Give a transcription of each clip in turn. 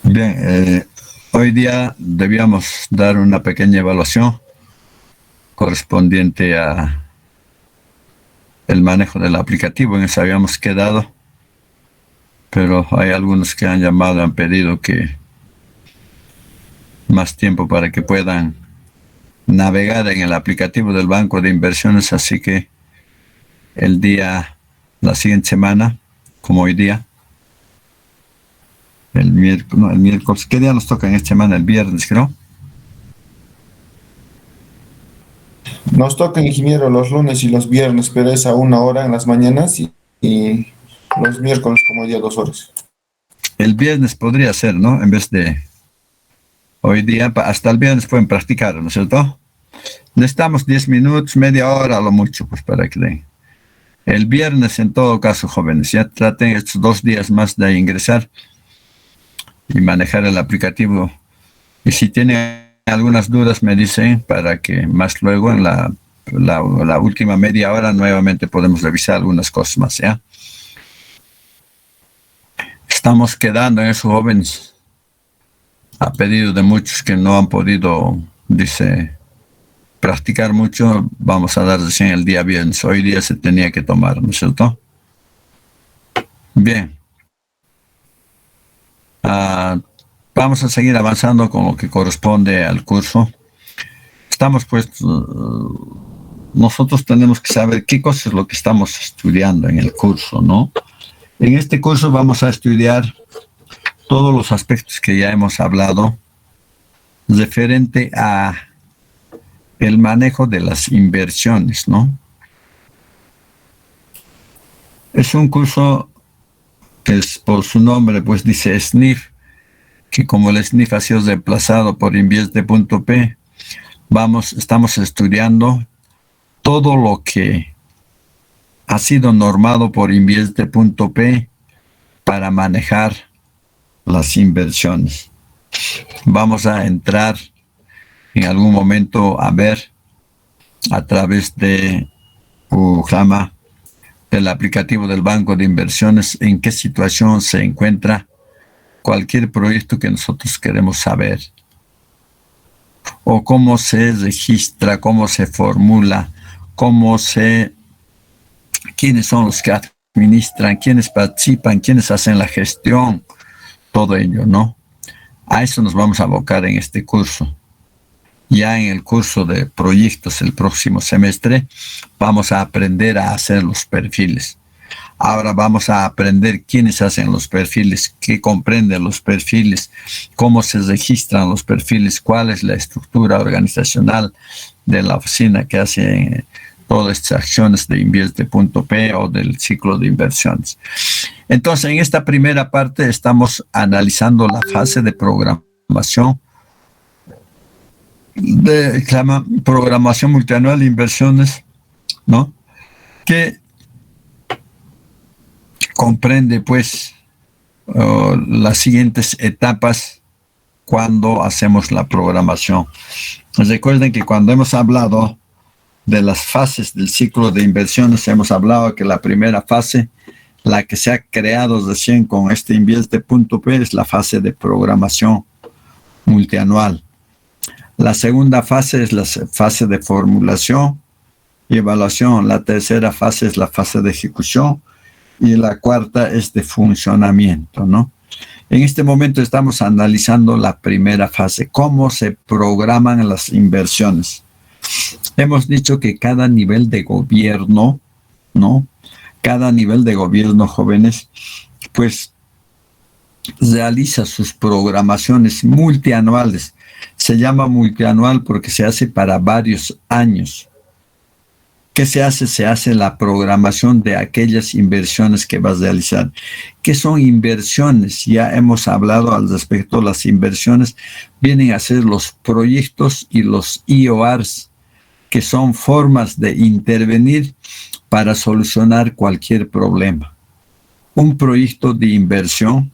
Bien, hoy día debíamos dar una pequeña evaluación correspondiente a el manejo del aplicativo. En eso habíamos quedado, pero hay algunos que han llamado, han pedido que más tiempo para que puedan navegar en el aplicativo del banco de inversiones, así que la siguiente semana, como hoy día, el miércoles, ¿qué día nos toca en esta semana? El viernes, creo. Nos toca, ingeniero, los lunes y los viernes, pero es a 1 hora en las mañanas y los miércoles como día 2 horas. El viernes podría ser, ¿no? En vez de hoy día, hasta el viernes pueden practicar, ¿no es cierto? Necesitamos 10 minutos, media hora a lo mucho, pues para que den. El viernes, en todo caso, jóvenes, ya traten estos 2 días más de ingresar y manejar el aplicativo. Y si tienen algunas dudas, me dicen para que más luego en la última media hora nuevamente podemos revisar algunas cosas más, ¿ya? Estamos quedando en esos jóvenes a pedido de muchos que no han podido, dice, practicar mucho. Vamos a dar recién el día viernes. Hoy día se tenía que tomar, ¿no es cierto? Bien. Vamos a seguir avanzando con lo que corresponde al curso. Estamos pues, nosotros tenemos que saber qué cosa es lo que estamos estudiando en el curso, ¿no? En este curso vamos a estudiar todos los aspectos que ya hemos hablado referente a el manejo de las inversiones, ¿no? Es un curso que es, por su nombre, pues dice SNIF, que como el SNIF ha sido reemplazado por Invierte.p, estamos estudiando todo lo que ha sido normado por Invierte.p para manejar las inversiones. Vamos a entrar en algún momento a ver a través de Ujama, del aplicativo del banco de inversiones, en qué situación se encuentra cualquier proyecto que nosotros queremos saber, o cómo se registra, cómo se formula, quiénes son los que administran, quiénes participan, quiénes hacen la gestión, todo ello, ¿no? A eso nos vamos a abocar en este curso. Ya en el curso de proyectos el próximo semestre vamos a aprender a hacer los perfiles. Ahora vamos a aprender quiénes hacen los perfiles, qué comprenden los perfiles, cómo se registran los perfiles, cuál es la estructura organizacional de la oficina que hace todas estas acciones de Invierte.p o del ciclo de inversiones. Entonces, en esta primera parte estamos analizando la fase de programación, programación multianual de inversiones, ¿no? Que comprende, pues, las siguientes etapas cuando hacemos la programación. Recuerden que cuando hemos hablado de las fases del ciclo de inversiones, hemos hablado que la primera fase, la que se ha creado recién con este Invierte.p, es la fase de programación multianual. La segunda fase es la fase de formulación y evaluación. La tercera fase es la fase de ejecución y la cuarta es de funcionamiento, ¿no? En este momento estamos analizando la primera fase, cómo se programan las inversiones. Hemos dicho que cada nivel de gobierno, ¿no? Cada nivel de gobierno, jóvenes, pues realiza sus programaciones multianuales. Se llama multianual porque se hace para varios años. ¿Qué se hace? Se hace la programación de aquellas inversiones que vas a realizar. ¿Qué son inversiones? Ya hemos hablado al respecto. Las inversiones vienen a ser los proyectos y los IORs, que son formas de intervenir para solucionar cualquier problema. Un proyecto de inversión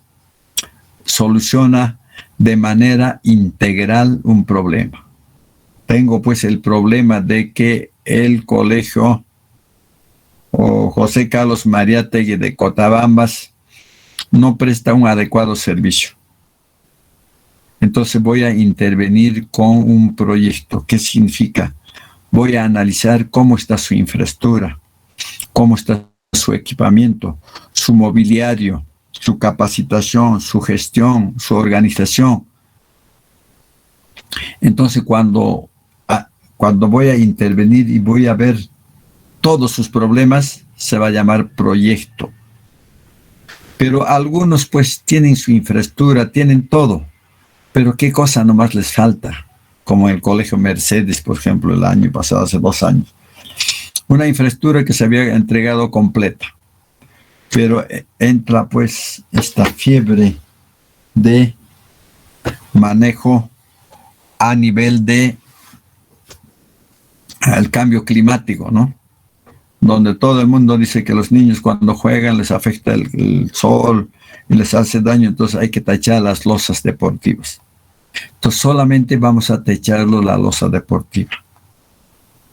soluciona de manera integral un problema. Tengo pues el problema de que el colegio o José Carlos Mariátegui de Cotabambas no presta un adecuado servicio. Entonces voy a intervenir con un proyecto. ¿Qué significa? Voy a analizar cómo está su infraestructura, cómo está su equipamiento, su mobiliario, su capacitación, su gestión, su organización. Entonces cuando voy a intervenir y voy a ver todos sus problemas, se va a llamar proyecto. Pero algunos pues tienen su infraestructura, tienen todo, pero ¿qué cosa nomás les falta? Como el Colegio Mercedes, por ejemplo, el año pasado, hace 2 años. Una infraestructura que se había entregado completa, pero entra pues esta fiebre de manejo a nivel de el cambio climático, ¿no? Donde todo el mundo dice que los niños cuando juegan les afecta el sol y les hace daño, entonces hay que tachar las losas deportivas. Entonces solamente vamos a techarlo la losa deportiva.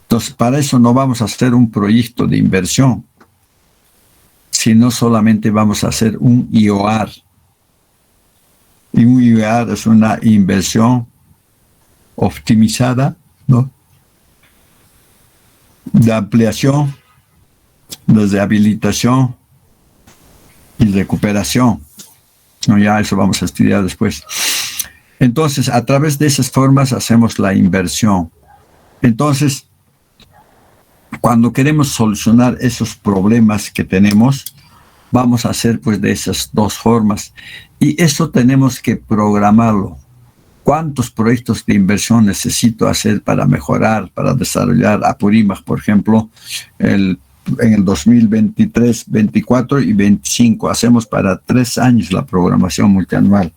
Entonces para eso no vamos a hacer un proyecto de inversión, sino solamente vamos a hacer un IOAR. Y un IOAR es una inversión optimizada, ¿no?, de ampliación, de rehabilitación y recuperación. No, ya eso vamos a estudiar después. Entonces, a través de esas formas hacemos la inversión. Entonces, cuando queremos solucionar esos problemas que tenemos, vamos a hacer pues de esas 2 formas. Y eso tenemos que programarlo. ¿Cuántos proyectos de inversión necesito hacer para mejorar, para desarrollar Apurímac, por ejemplo, en el 2023, 24 y 25? Hacemos para 3 años la programación multianual.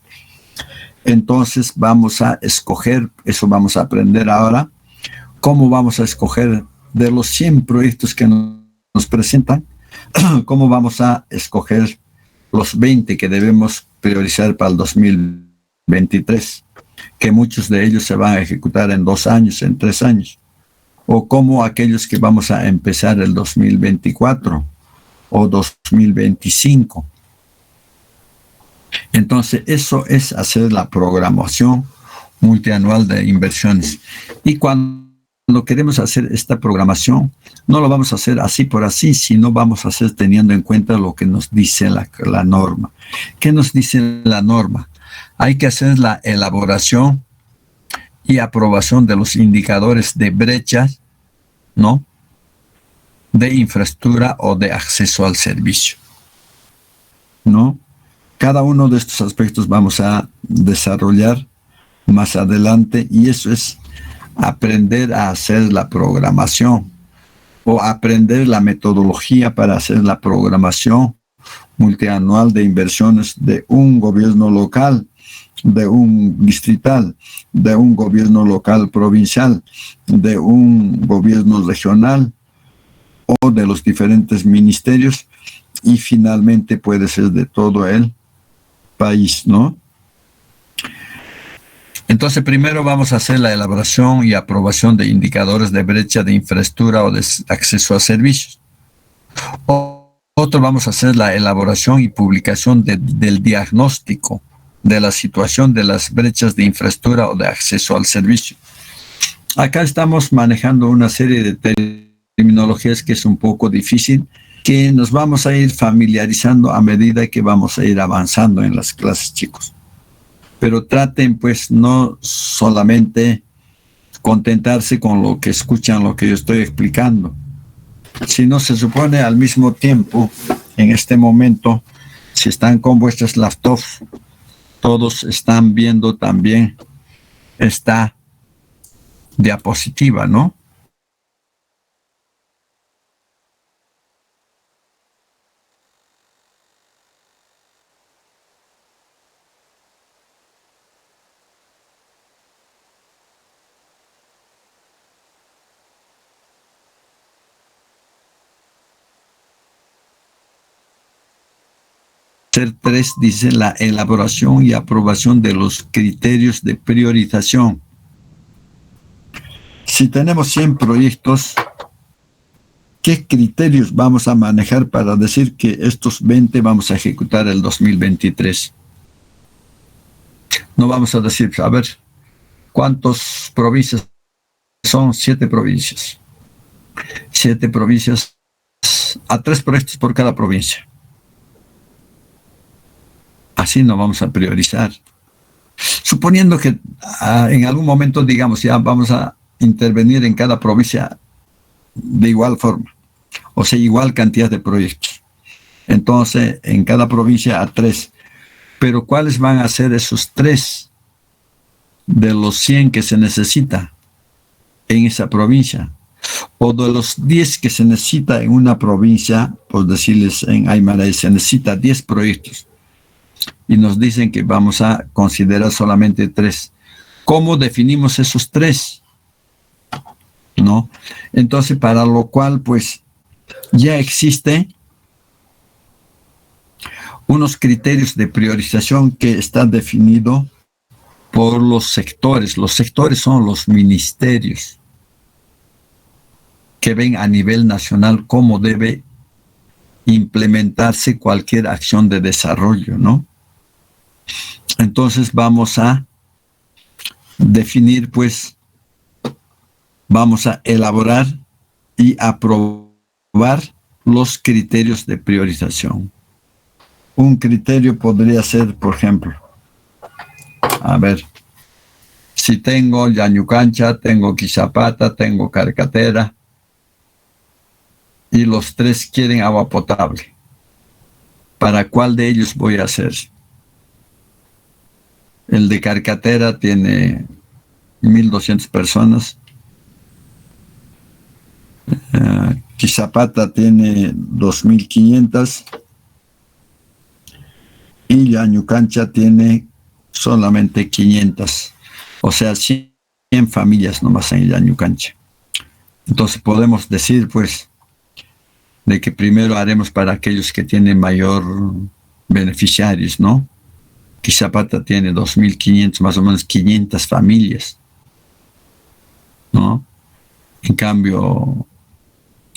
Entonces vamos a escoger, eso vamos a aprender ahora, cómo vamos a escoger de los 100 proyectos que nos presentan, cómo vamos a escoger los 20 que debemos priorizar para el 2023, que muchos de ellos se van a ejecutar en 2 años, en 3 años, o como aquellos que vamos a empezar el 2024 o 2025. Entonces, eso es hacer la programación multianual de inversiones. Y cuando queremos hacer esta programación, no lo vamos a hacer así por así, sino vamos a hacer teniendo en cuenta lo que nos dice la norma. ¿Qué nos dice la norma? Hay que hacer la elaboración y aprobación de los indicadores de brechas, ¿no?, de infraestructura o de acceso al servicio, ¿no? Cada uno de estos aspectos vamos a desarrollar más adelante, y eso es aprender a hacer la programación o aprender la metodología para hacer la programación multianual de inversiones de un gobierno local, de un distrital, de un gobierno local provincial, de un gobierno regional o de los diferentes ministerios, y finalmente puede ser de todo el país, ¿no? Entonces primero vamos a hacer la elaboración y aprobación de indicadores de brecha de infraestructura o de acceso a servicios. Otro, vamos a hacer la elaboración y publicación del diagnóstico de la situación de las brechas de infraestructura o de acceso al servicio. Acá estamos manejando una serie de terminologías que es un poco difícil, que nos vamos a ir familiarizando a medida que vamos a ir avanzando en las clases, chicos. Pero traten pues no solamente contentarse con lo que escuchan, lo que yo estoy explicando, sino se supone al mismo tiempo, en este momento, si están con vuestras laptops, todos están viendo también esta diapositiva, ¿no? Tercer 3 dice la elaboración y aprobación de los criterios de priorización. Si tenemos 100 proyectos, ¿qué criterios vamos a manejar para decir que estos 20 vamos a ejecutar el 2023? No vamos a decir, a ver, ¿cuántas provincias son? 7 provincias. 7 provincias, a 3 proyectos por cada provincia. Así no vamos a priorizar. Suponiendo que en algún momento, digamos, ya vamos a intervenir en cada provincia de igual forma, o sea, igual cantidad de proyectos. Entonces, en cada provincia a 3. Pero ¿cuáles van a ser esos 3 de los 100 que se necesita en esa provincia? O de los 10 que se necesita en una provincia, por decirles en Aymara, se necesita 10 proyectos. Y nos dicen que vamos a considerar solamente 3. ¿Cómo definimos esos 3? ¿No? Entonces, para lo cual, pues, ya existe unos criterios de priorización que están definidos por los sectores. Los sectores son los ministerios que ven a nivel nacional cómo debe implementarse cualquier acción de desarrollo, ¿no? Entonces vamos a definir, pues, vamos a elaborar y aprobar los criterios de priorización. Un criterio podría ser, por ejemplo, a ver, si tengo Llañucancha, tengo Quizapata, tengo Carcatera, y los 3 quieren agua potable, ¿para cuál de ellos voy a hacer? El de Carcatera tiene 1,200 personas. Quizapata tiene 2,500. Y Llañucancha tiene solamente 500. O sea, 100 familias nomás en Llañucancha. Entonces podemos decir, pues, de que primero haremos para aquellos que tienen mayor beneficiarios, ¿no? Quizapata tiene 2,500, más o menos 500 familias, ¿no? En cambio,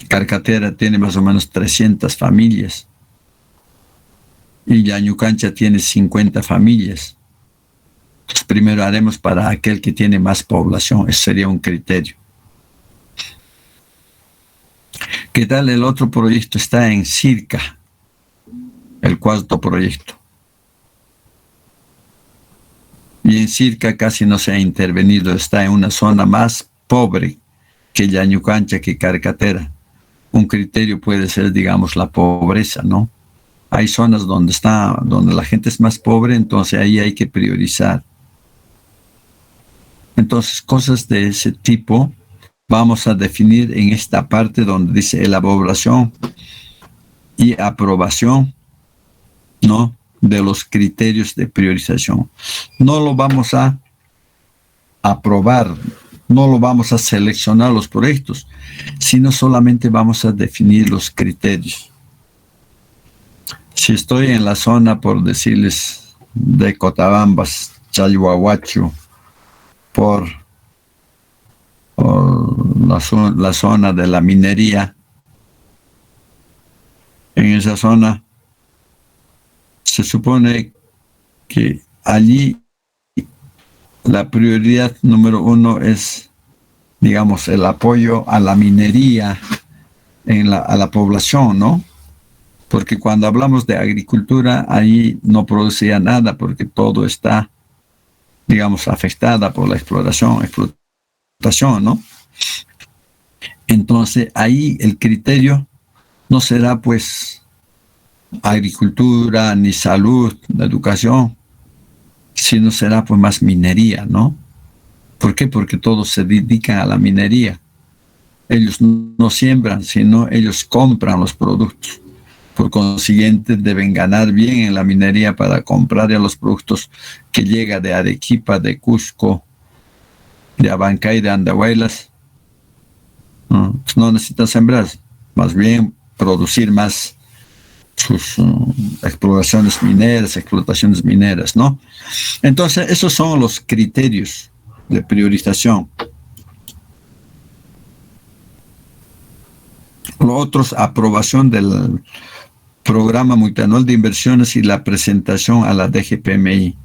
Carcatera tiene más o menos 300 familias. Y Llañucancha tiene 50 familias. Entonces, primero haremos para aquel que tiene más población. Ese sería un criterio. ¿Qué tal el otro proyecto? Está en Circa, el 4º proyecto. Y en Circa casi no se ha intervenido, está en una zona más pobre que Llañucancha, que Carcatera. Un criterio puede ser, digamos, la pobreza, ¿no? Hay zonas donde la gente es más pobre, entonces ahí hay que priorizar. Entonces, cosas de ese tipo vamos a definir en esta parte donde dice elaboración y aprobación, ¿no?, de los criterios de priorización. No lo vamos a aprobar, no lo vamos a seleccionar los proyectos, sino solamente vamos a definir los criterios. Si estoy en la zona, por decirles, de Cotabambas, Chalhuahuacho, por la zona de la minería, en esa zona se supone que allí la prioridad número 1 es, digamos, el apoyo a la minería a la población, ¿no? Porque cuando hablamos de agricultura, ahí no producía nada, porque todo está, digamos, afectada por la explotación, ¿no? Entonces, ahí el criterio no será, pues, agricultura, ni salud, ni educación, sino será, pues, más minería, ¿no? ¿Por qué? Porque todos se dedican a la minería. Ellos no siembran, sino ellos compran los productos. Por consiguiente, deben ganar bien en la minería para comprar ya los productos que llegan de Arequipa, de Cusco, de Abancay, de Andahuaylas. No necesitan sembrar, más bien producir más sus explotaciones mineras, ¿no? Entonces, esos son los criterios de priorización. Lo otro es aprobación del programa multianual de inversiones y la presentación a la DGPMI.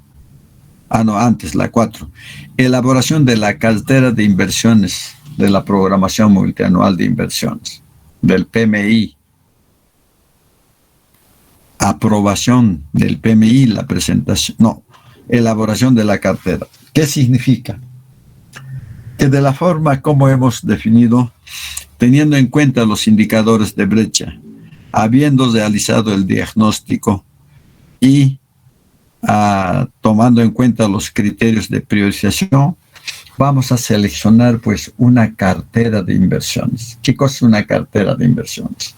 Antes, la 4. Elaboración de la cartera de inversiones de la programación multianual de inversiones, del PMI. Aprobación del PMI, la presentación, no, elaboración de la cartera. ¿Qué significa? Que de la forma como hemos definido, teniendo en cuenta los indicadores de brecha, habiendo realizado el diagnóstico y tomando en cuenta los criterios de priorización, vamos a seleccionar pues una cartera de inversiones. ¿Qué cosa es una cartera de inversiones?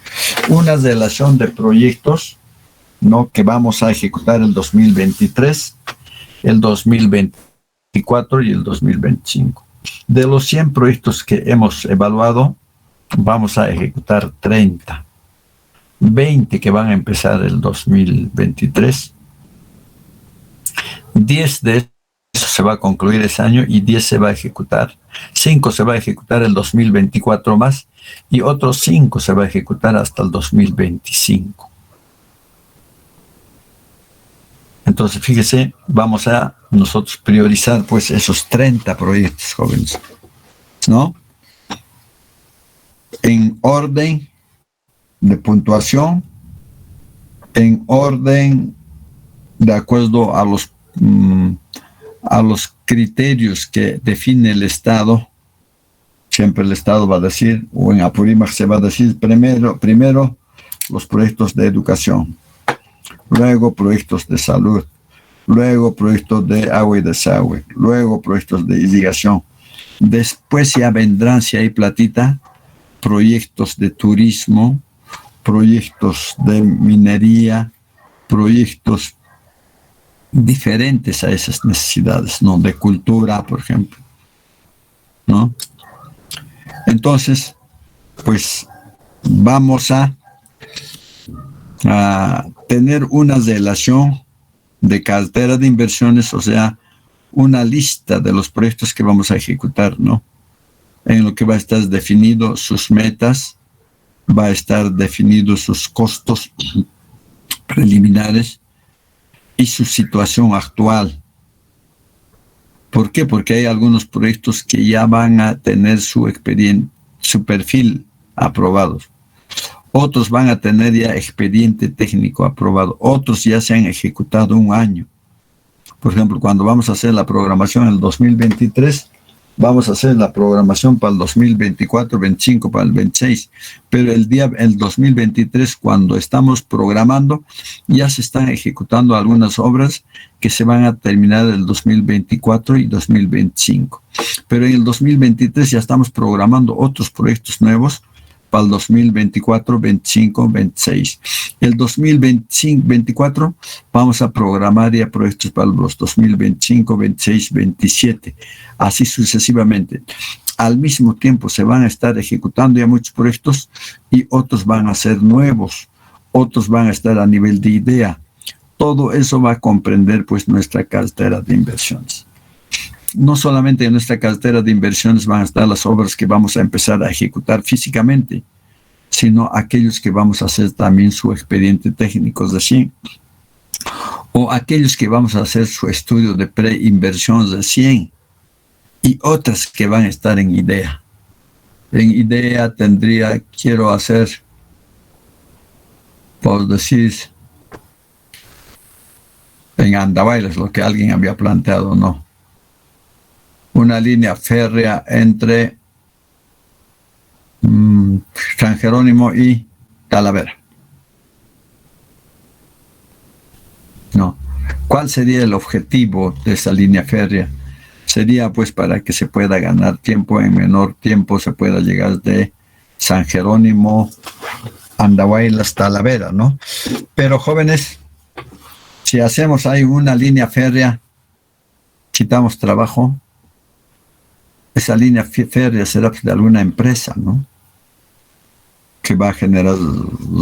Una relación de proyectos, ¿no?, que vamos a ejecutar el 2023, el 2024 y el 2025. De los 100 proyectos que hemos evaluado, vamos a ejecutar 30. 20 que van a empezar el 2023. 10 de eso se va a concluir ese año y 10 se va a ejecutar. 5 se va a ejecutar el 2024 más y otros 5 se va a ejecutar hasta el 2025. Entonces, fíjese, vamos a nosotros priorizar pues esos 30 proyectos, jóvenes, ¿no? En orden de puntuación, en orden de acuerdo a los criterios que define el Estado. Siempre el Estado va a decir, o en Apurímac se va a decir, primero los proyectos de educación, luego proyectos de salud, luego proyectos de agua y desagüe, luego proyectos de irrigación. Después ya vendrán, si hay platita, proyectos de turismo, proyectos de minería, proyectos diferentes a esas necesidades, ¿no? De cultura, por ejemplo, ¿no? Entonces, pues vamos a tener una relación de cartera de inversiones, o sea, una lista de los proyectos que vamos a ejecutar, ¿no? En lo que va a estar definido sus metas, va a estar definidos sus costos preliminares y su situación actual. ¿Por qué? Porque hay algunos proyectos que ya van a tener su perfil aprobado. Otros van a tener ya expediente técnico aprobado. Otros ya se han ejecutado un año. Por ejemplo, cuando vamos a hacer la programación en el 2023, vamos a hacer la programación para el 2024, 25, para el 26. Pero el 2023, cuando estamos programando, ya se están ejecutando algunas obras que se van a terminar el 2024 y 2025. Pero en el 2023 ya estamos programando otros proyectos nuevos para el 2024, 25, 26. El 2024 vamos a programar ya proyectos para los 2025, 26, 27, así sucesivamente. Al mismo tiempo se van a estar ejecutando ya muchos proyectos y otros van a ser nuevos, otros van a estar a nivel de idea. Todo eso va a comprender pues nuestra cartera de inversiones. No solamente en nuestra cartera de inversiones van a estar las obras que vamos a empezar a ejecutar físicamente, sino aquellos que vamos a hacer también su expediente técnico recién, o aquellos que vamos a hacer su estudio de preinversión recién, y otras que van a estar en idea. En idea quiero hacer, por decir, en Andahuaylas, es lo que alguien había planteado, ¿no? Una línea férrea entre San Jerónimo y Talavera. No. ¿Cuál sería el objetivo de esa línea férrea? Sería pues para que se pueda ganar tiempo, en menor tiempo se pueda llegar de San Jerónimo, Andahuaylas, Talavera, ¿no? Pero jóvenes, si hacemos ahí una línea férrea, quitamos trabajo. Esa línea férrea será de alguna empresa, ¿no? Que va a generar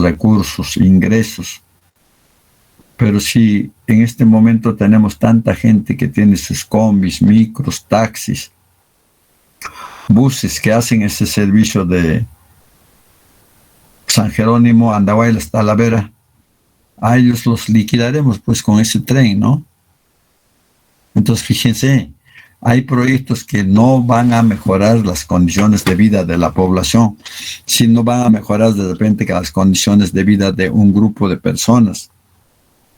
recursos, ingresos. Pero si en este momento tenemos tanta gente que tiene sus combis, micros, taxis, buses que hacen ese servicio de San Jerónimo, Andahuaylas, Talavera, a ellos los liquidaremos pues con ese tren, ¿no? Entonces, fíjense, hay proyectos que no van a mejorar las condiciones de vida de la población, sino van a mejorar de repente que las condiciones de vida de un grupo de personas,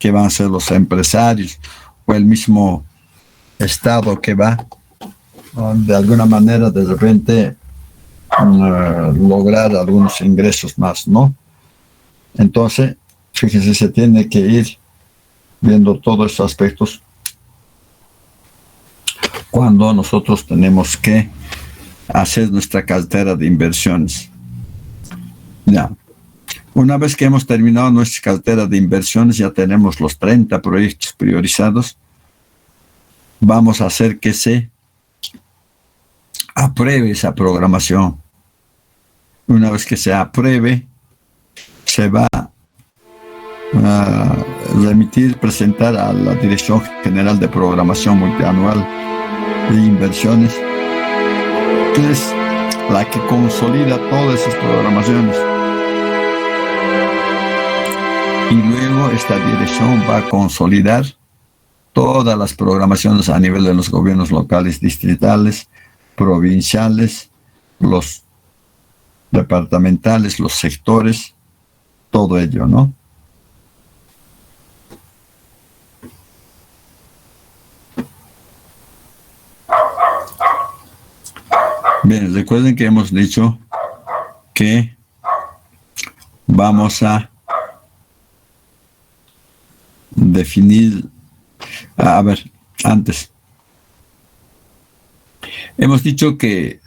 que van a ser los empresarios o el mismo Estado que va, de alguna manera, de repente, lograr algunos ingresos más, ¿no? Entonces, fíjense, se tiene que ir viendo todos estos aspectos cuando nosotros tenemos que hacer nuestra cartera de inversiones. Ya. Una vez que hemos terminado nuestra cartera de inversiones, ya tenemos los 30 proyectos priorizados. Vamos a hacer que se apruebe esa programación. Una vez que se apruebe, se va a remitir, presentar a la Dirección General de Programación Multianual de Inversiones, que es la que consolida todas esas programaciones. Y luego esta dirección va a consolidar todas las programaciones a nivel de los gobiernos locales, distritales, provinciales, los departamentales, los sectores, todo ello, ¿no? Bien, recuerden que hemos dicho que vamos a definir, a ver, antes, hemos dicho que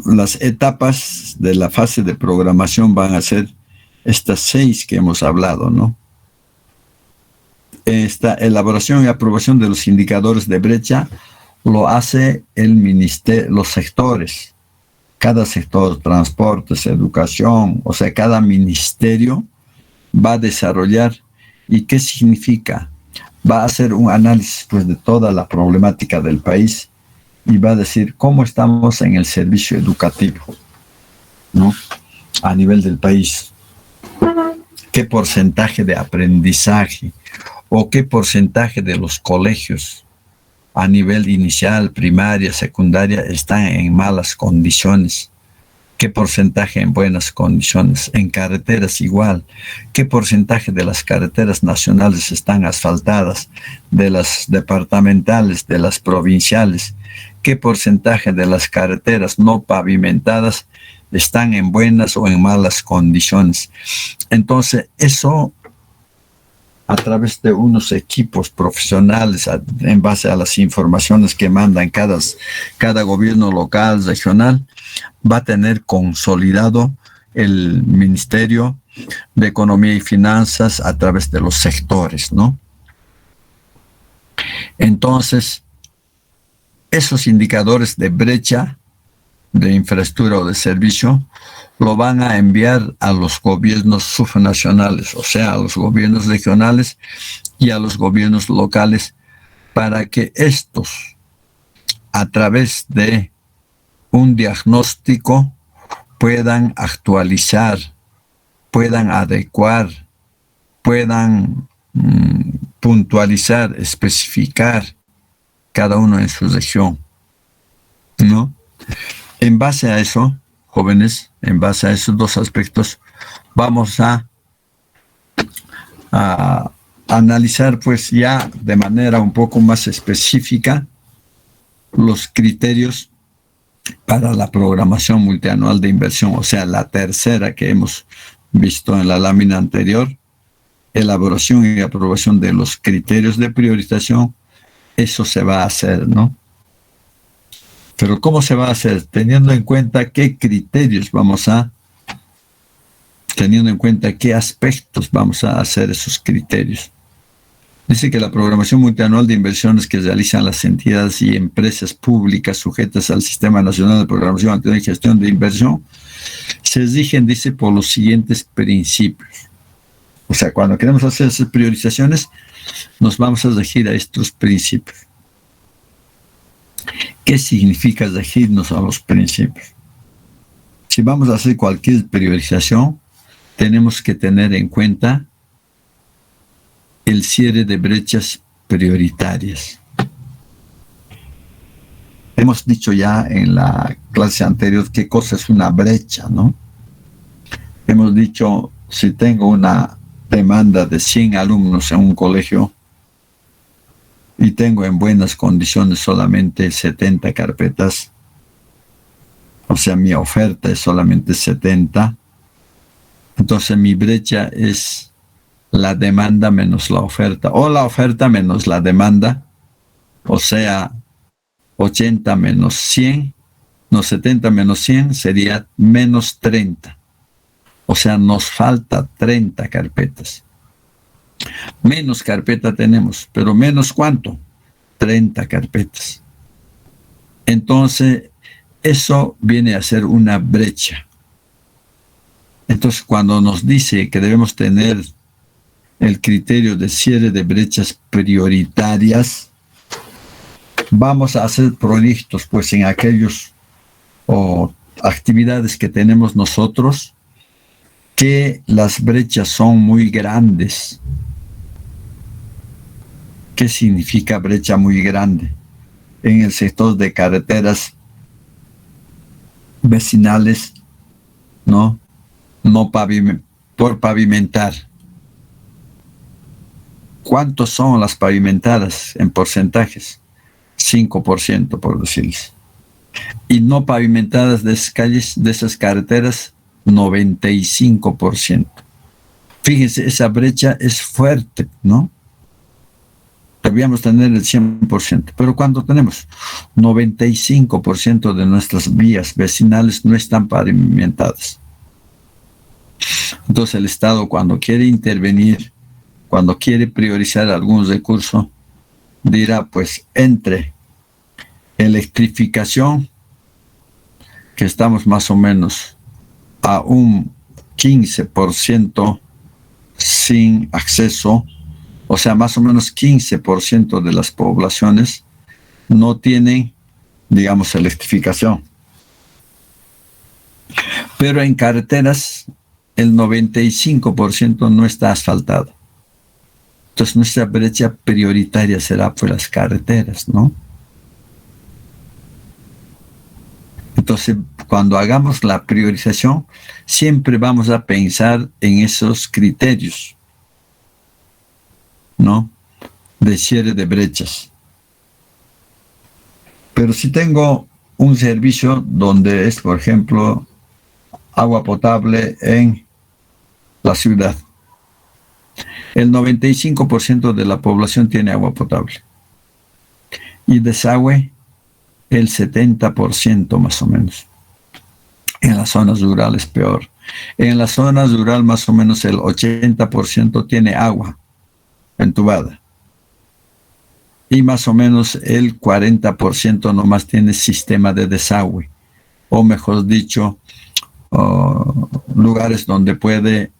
las etapas de la fase de programación van a ser estas 6 que hemos hablado, ¿no? Esta elaboración y aprobación de los indicadores de brecha lo hace el ministerio, los sectores, cada sector, transportes, educación, o sea, cada ministerio va a desarrollar. ¿Y qué significa? Va a hacer un análisis pues de toda la problemática del país y va a decir cómo estamos en el servicio educativo, ¿no? A nivel del país. ¿Qué porcentaje de aprendizaje o qué porcentaje de los colegios a nivel inicial, primaria, secundaria están en malas condiciones? ¿Qué porcentaje en buenas condiciones? En carreteras igual. ¿Qué porcentaje de las carreteras nacionales están asfaltadas? De las departamentales, de las provinciales. ¿Qué porcentaje de las carreteras no pavimentadas están en buenas o en malas condiciones? Entonces, eso a través de unos equipos profesionales, en base a las informaciones que mandan cada gobierno local, regional, va a tener consolidado el Ministerio de Economía y Finanzas a través de los sectores, ¿no? Entonces, esos indicadores de brecha, de infraestructura o de servicio, lo van a enviar a los gobiernos subnacionales, o sea, a los gobiernos regionales y a los gobiernos locales, para que estos, a través de un diagnóstico, puedan actualizar, puedan adecuar, puedan puntualizar, especificar cada uno en su región, ¿no? En base a eso, jóvenes, en base a esos 2 aspectos, vamos a analizar pues ya de manera un poco más específica los criterios para la programación multianual de inversión, o sea, la tercera que hemos visto en la lámina anterior, elaboración y aprobación de los criterios de priorización. Eso se va a hacer, ¿no? Pero ¿cómo se va a hacer? Teniendo en cuenta qué criterios teniendo en cuenta qué aspectos vamos a hacer esos criterios. Dice que la programación multianual de inversiones que realizan las entidades y empresas públicas sujetas al Sistema Nacional de Programación y Gestión de Inversión se rigen, dice, por los siguientes principios. O sea, cuando queremos hacer esas priorizaciones, nos vamos a regir a estos principios. ¿Qué significa regirnos a los principios? si vamos a hacer cualquier priorización, tenemos que tener en cuenta el cierre de brechas prioritarias. Hemos dicho ya en la clase anterior qué cosa es una brecha, ¿no? Hemos dicho, si tengo una demanda de 100 alumnos en un colegio y tengo en buenas condiciones solamente 70 carpetas, o sea, mi oferta es solamente 70, entonces mi brecha es la demanda menos la oferta, o la oferta menos la demanda, o sea, 80 menos 100, no, 70 menos 100 sería menos 30. O sea, nos falta 30 carpetas. Menos carpeta tenemos, pero menos ¿cuánto? 30 carpetas. Entonces, eso viene a ser una brecha. Entonces, cuando nos dice que debemos tener el criterio de cierre de brechas prioritarias, vamos a hacer proyectos, pues, en aquellos actividades que tenemos nosotros, que las brechas son muy grandes. ¿Qué significa brecha muy grande? En el sector de carreteras vecinales, ¿no? Por pavimentar. ¿Cuántos son las pavimentadas en porcentajes? 5%, por decirles. Y no pavimentadas de esas calles, de esas carreteras, 95%. Fíjense, esa brecha es fuerte, ¿no? Debíamos tener el 100%, pero cuando tenemos 95% de nuestras vías vecinales no están pavimentadas. Entonces el Estado, cuando quiere intervenir, cuando quiere priorizar algún recurso, dirá, pues, entre electrificación, que estamos más o menos a un 15% sin acceso, o sea, más o menos 15% de las poblaciones no tienen, digamos, electrificación. Pero en carreteras, el 95% no está asfaltado. Entonces, nuestra brecha prioritaria será por las carreteras, ¿no? Entonces, cuando hagamos la priorización, siempre vamos a pensar en esos criterios, ¿no? De cierre de brechas. Pero si tengo un servicio donde es, por ejemplo, agua potable en la ciudad, el 95% de la población tiene agua potable. Y desagüe, el 70% más o menos. En las zonas rurales peor. En las zonas rurales más o menos el 80% tiene agua entubada. Y más o menos el 40% nomás tiene sistema de desagüe. O mejor dicho, lugares donde puede,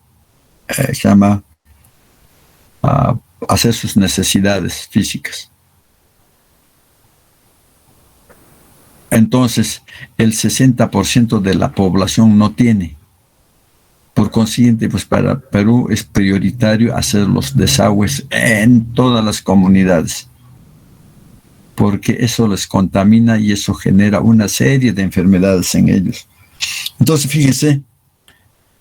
hacer sus necesidades físicas. Entonces, el 60% de la población no tiene. Por consiguiente, pues para Perú es prioritario hacer los desagües en todas las comunidades, porque eso les contamina y eso genera una serie de enfermedades en ellos. Entonces, fíjense,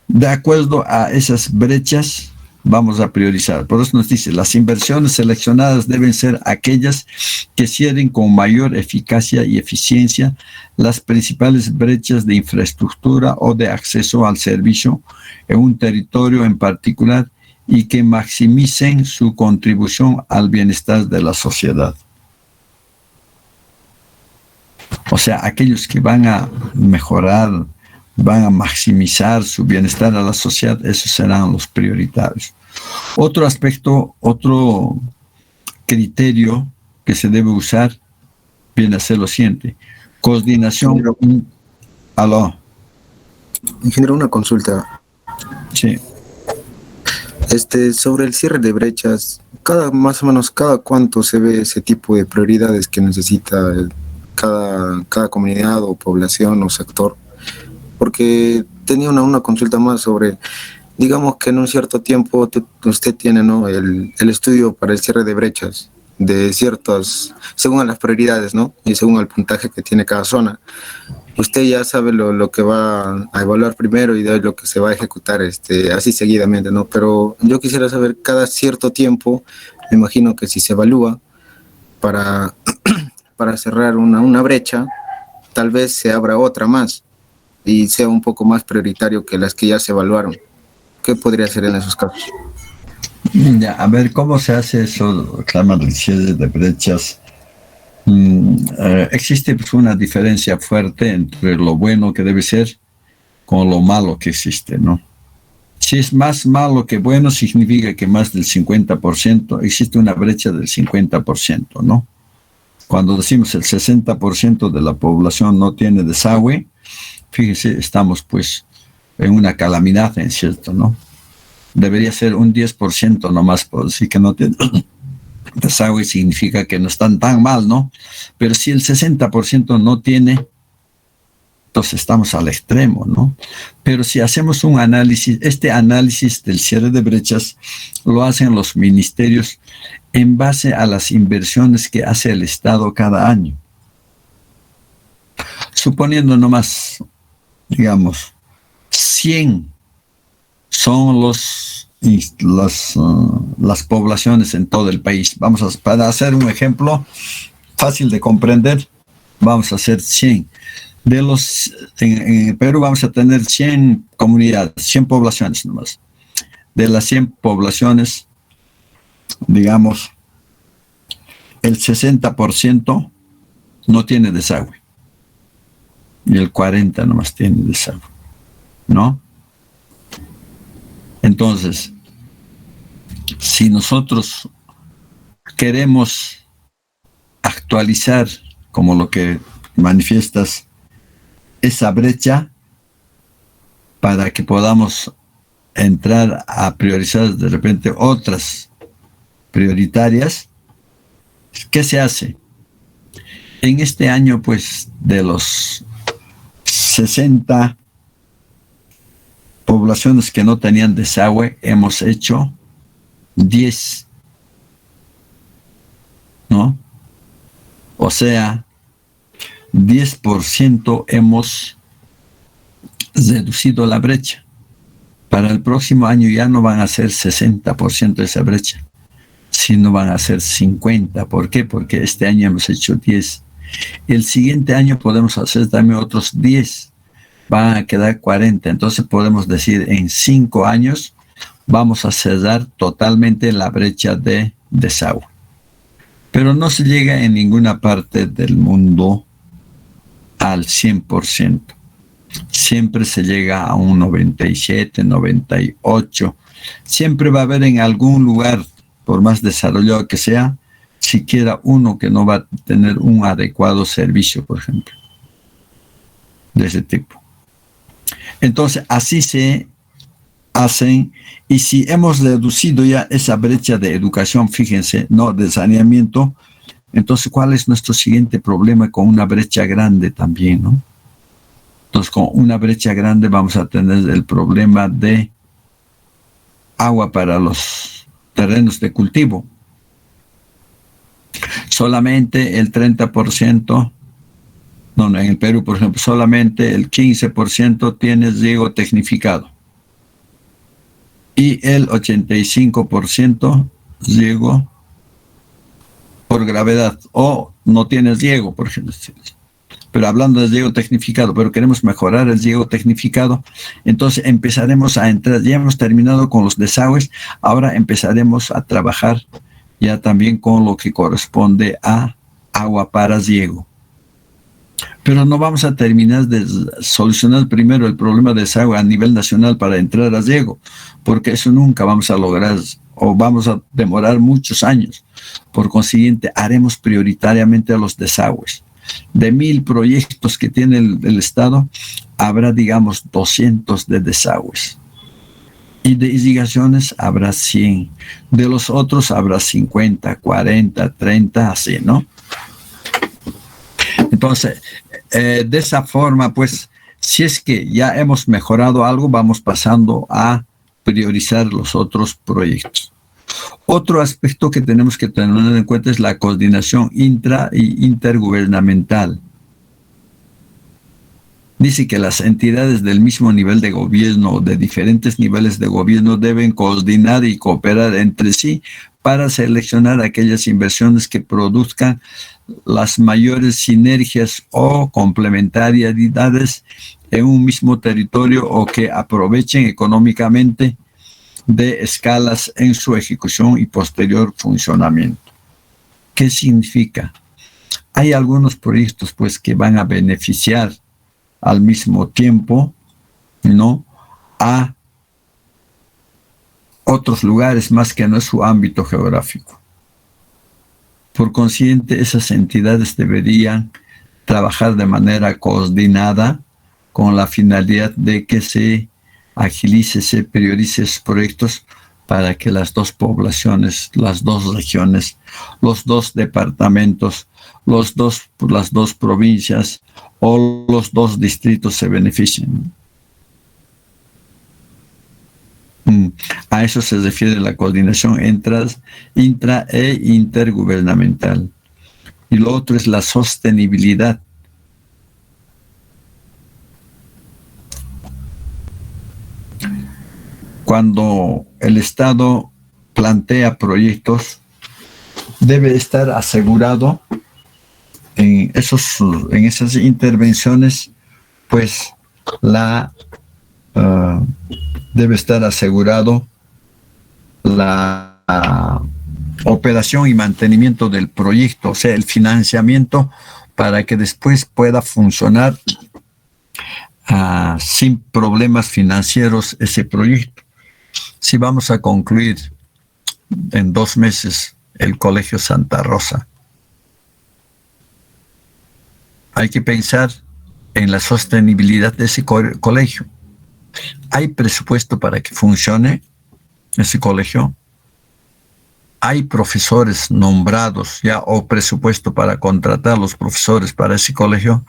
de acuerdo a esas brechas, vamos a priorizar. Por eso nos dice, las inversiones seleccionadas deben ser aquellas que cierren con mayor eficacia y eficiencia las principales brechas de infraestructura o de acceso al servicio en un territorio en particular y que maximicen su contribución al bienestar de la sociedad. O sea, aquellos que van a mejorar, van a maximizar su bienestar a la sociedad, esos serán los prioritarios. Otro aspecto, otro criterio que se debe usar viene a ser lo siguiente: coordinación. ¿Aló? Ingeniero, una consulta. Sí. Sobre el cierre de brechas, más o menos cada cuánto se ve ese tipo de prioridades que necesita cada comunidad o población o sector. porque tenía una consulta más sobre, digamos que en un cierto tiempo usted tiene, ¿no?, el estudio para el cierre de brechas de ciertas, según las prioridades, ¿no?, y según el puntaje que tiene cada zona. Usted ya sabe lo que va a evaluar primero y de lo que se va a ejecutar así seguidamente, ¿no? Pero yo quisiera saber cada cierto tiempo, me imagino que si se evalúa para, para cerrar una brecha, tal vez se abra otra más y sea un poco más prioritario que las que ya se evaluaron. ¿Qué podría hacer en esos casos? Ya, a ver, ¿cómo se hace eso, clama del cierre de brechas? Existe pues una diferencia fuerte entre lo bueno que debe ser con lo malo que existe, ¿no? Si es más malo que bueno, significa que más del 50%, existe una brecha del 50%, ¿no? Cuando decimos el 60% de la población no tiene desagüe, fíjese, estamos pues en una calamidad, en cierto, ¿no? Debería ser un 10% nomás, por decir que no tiene desagüe, significa que no están tan mal, ¿no? Pero si el 60% no tiene, entonces estamos al extremo, ¿no? Pero si hacemos un análisis, este análisis del cierre de brechas lo hacen los ministerios en base a las inversiones que hace el Estado cada año. Suponiendo nomás, digamos, 100 son las poblaciones en todo el país. Para hacer un ejemplo fácil de comprender, vamos a hacer 100. En Perú vamos a tener 100 comunidades, 100 poblaciones nomás. De las 100 poblaciones, digamos, el 60% no tiene desagüe. Y el 40% nomás tiene desagüe, ¿no? Entonces, si nosotros queremos actualizar, como lo que manifiestas, esa brecha para que podamos entrar a priorizar de repente otras prioritarias, ¿qué se hace? En este año, pues, de los 60 poblaciones que no tenían desagüe, hemos hecho 10, ¿no? O sea, 10% hemos reducido la brecha. Para el próximo año ya no van a ser 60% de esa brecha, sino van a ser 50%. ¿Por qué? Porque este año hemos hecho 10. El siguiente año podemos hacer también otros 10. Van a quedar 40. Entonces podemos decir, en 5 años vamos a cerrar totalmente la brecha de desagüe. Pero no se llega en ninguna parte del mundo al 100%. Siempre se llega a un 97, 98. Siempre va a haber en algún lugar, por más desarrollado que sea, siquiera uno que no va a tener un adecuado servicio, por ejemplo, de ese tipo. Entonces, así se hacen, y si hemos reducido ya esa brecha de educación, fíjense, no de saneamiento, entonces, ¿cuál es nuestro siguiente problema con una brecha grande también, no? Entonces, con una brecha grande vamos a tener el problema de agua para los terrenos de cultivo. Solamente el 30%, en el Perú, por ejemplo, solamente el 15% tiene riego tecnificado. Y el 85% riego por gravedad, o no tiene riego, por ejemplo. Pero hablando de riego tecnificado, pero queremos mejorar el riego tecnificado, entonces empezaremos a entrar, ya hemos terminado con los desagües, ahora empezaremos a trabajar ya también con lo que corresponde a agua para riego. Pero no vamos a terminar de solucionar primero el problema de desagüe a nivel nacional para entrar a riego, porque eso nunca vamos a lograr, o vamos a demorar muchos años. Por consiguiente, haremos prioritariamente a los desagües. De 1000 proyectos que tiene el Estado, habrá, digamos, 200 de desagües. Y de irrigaciones habrá 100. De los otros habrá 50, 40, 30, así, ¿no? Entonces, de esa forma, pues, Si es que ya hemos mejorado algo, vamos pasando a priorizar los otros proyectos. Otro aspecto que tenemos que tener en cuenta es la coordinación intra y intergubernamental. Dice que las entidades del mismo nivel de gobierno o de diferentes niveles de gobierno deben coordinar y cooperar entre sí para seleccionar aquellas inversiones que produzcan las mayores sinergias o complementariedades en un mismo territorio o que aprovechen económicamente de escalas en su ejecución y posterior funcionamiento. ¿Qué significa? Hay algunos proyectos pues que van a beneficiar al mismo tiempo, ¿no?, a otros lugares más que no es su ámbito geográfico. Por consiguiente, esas entidades deberían trabajar de manera coordinada con la finalidad de que se agilice, se priorice esos proyectos para que las dos poblaciones, las dos regiones, los dos departamentos, las dos provincias o los dos distritos se beneficien. A eso se refiere la coordinación intra e intergubernamental. Y lo otro es la sostenibilidad. Cuando el Estado plantea proyectos, debe estar asegurado en esas intervenciones, pues debe estar asegurado la operación y mantenimiento del proyecto, o sea, el financiamiento para que después pueda funcionar sin problemas financieros ese proyecto. Si vamos a concluir en 2 meses el Colegio Santa Rosa, hay que pensar en la sostenibilidad de ese colegio. ¿Hay presupuesto para que funcione ese colegio? ¿Hay profesores nombrados ya o presupuesto para contratar a los profesores para ese colegio?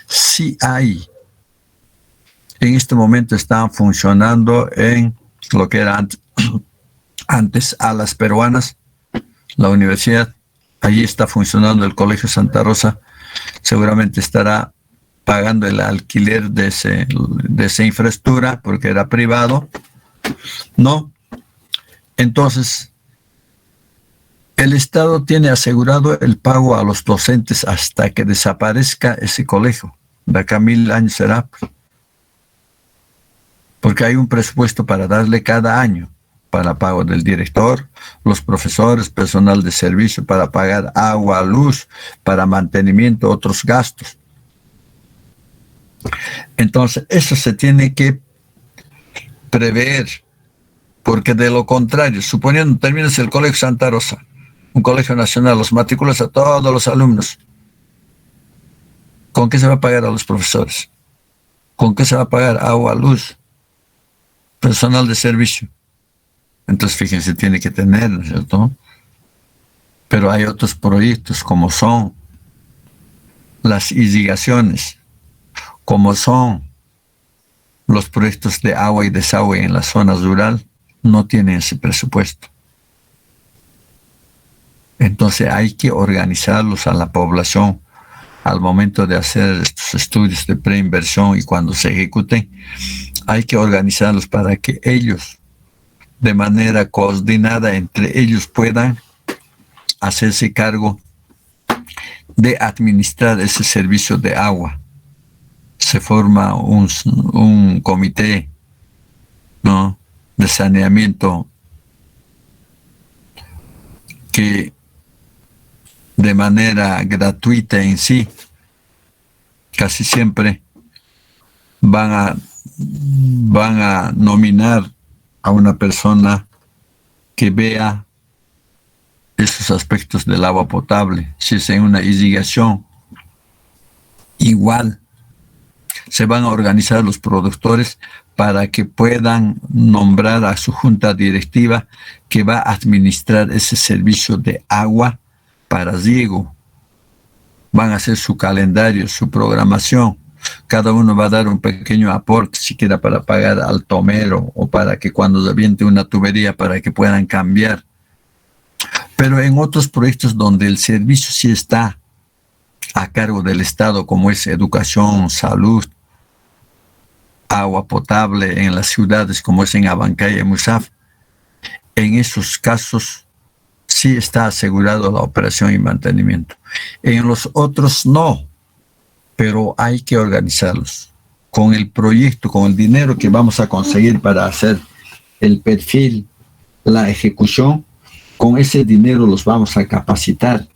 Sí hay. En este momento están funcionando en lo que era antes Alas Peruanas, la universidad. Allí está funcionando el Colegio Santa Rosa. Seguramente estará pagando el alquiler de esa infraestructura porque era privado, ¿no? Entonces, el Estado tiene asegurado el pago a los docentes hasta que desaparezca ese colegio. De acá 1000 años será, porque hay un presupuesto para darle cada año para pago del director, los profesores, personal de servicio, para pagar agua, luz, para mantenimiento, otros gastos. Entonces, eso se tiene que prever, porque de lo contrario, suponiendo terminas el Colegio Santa Rosa, un colegio nacional, los matriculas a todos los alumnos, ¿con qué se va a pagar a los profesores? ¿Con qué se va a pagar agua, luz, personal de servicio? Entonces, fíjense, tiene que tener, ¿no es cierto? Pero hay otros proyectos como son las irrigaciones, como son los proyectos de agua y desagüe en la zona rural, no tienen ese presupuesto. Entonces hay que organizarlos a la población al momento de hacer estos estudios de preinversión, y cuando se ejecuten, hay que organizarlos para que ellos, de manera coordinada entre ellos, puedan hacerse cargo de administrar ese servicio de agua. Se forma un comité, ¿no?, de saneamiento que de manera gratuita en sí, casi siempre van a nominar a una persona que vea esos aspectos del agua potable. Si es en una irrigación, igual se van a organizar los productores para que puedan nombrar a su junta directiva que va a administrar ese servicio de agua para riego. Van a hacer su calendario, su programación, cada uno va a dar un pequeño aporte, siquiera para pagar al tomero o para que cuando se aviente una tubería para que puedan cambiar. Pero en otros proyectos donde el servicio sí está a cargo del Estado, como es educación, salud, agua potable en las ciudades, como es en Abancay y Musaf, en esos casos sí está asegurado la operación y mantenimiento. En los otros no, pero hay que organizarlos. Con el proyecto, con el dinero que vamos a conseguir para hacer el perfil, la ejecución, con ese dinero los vamos a capacitar,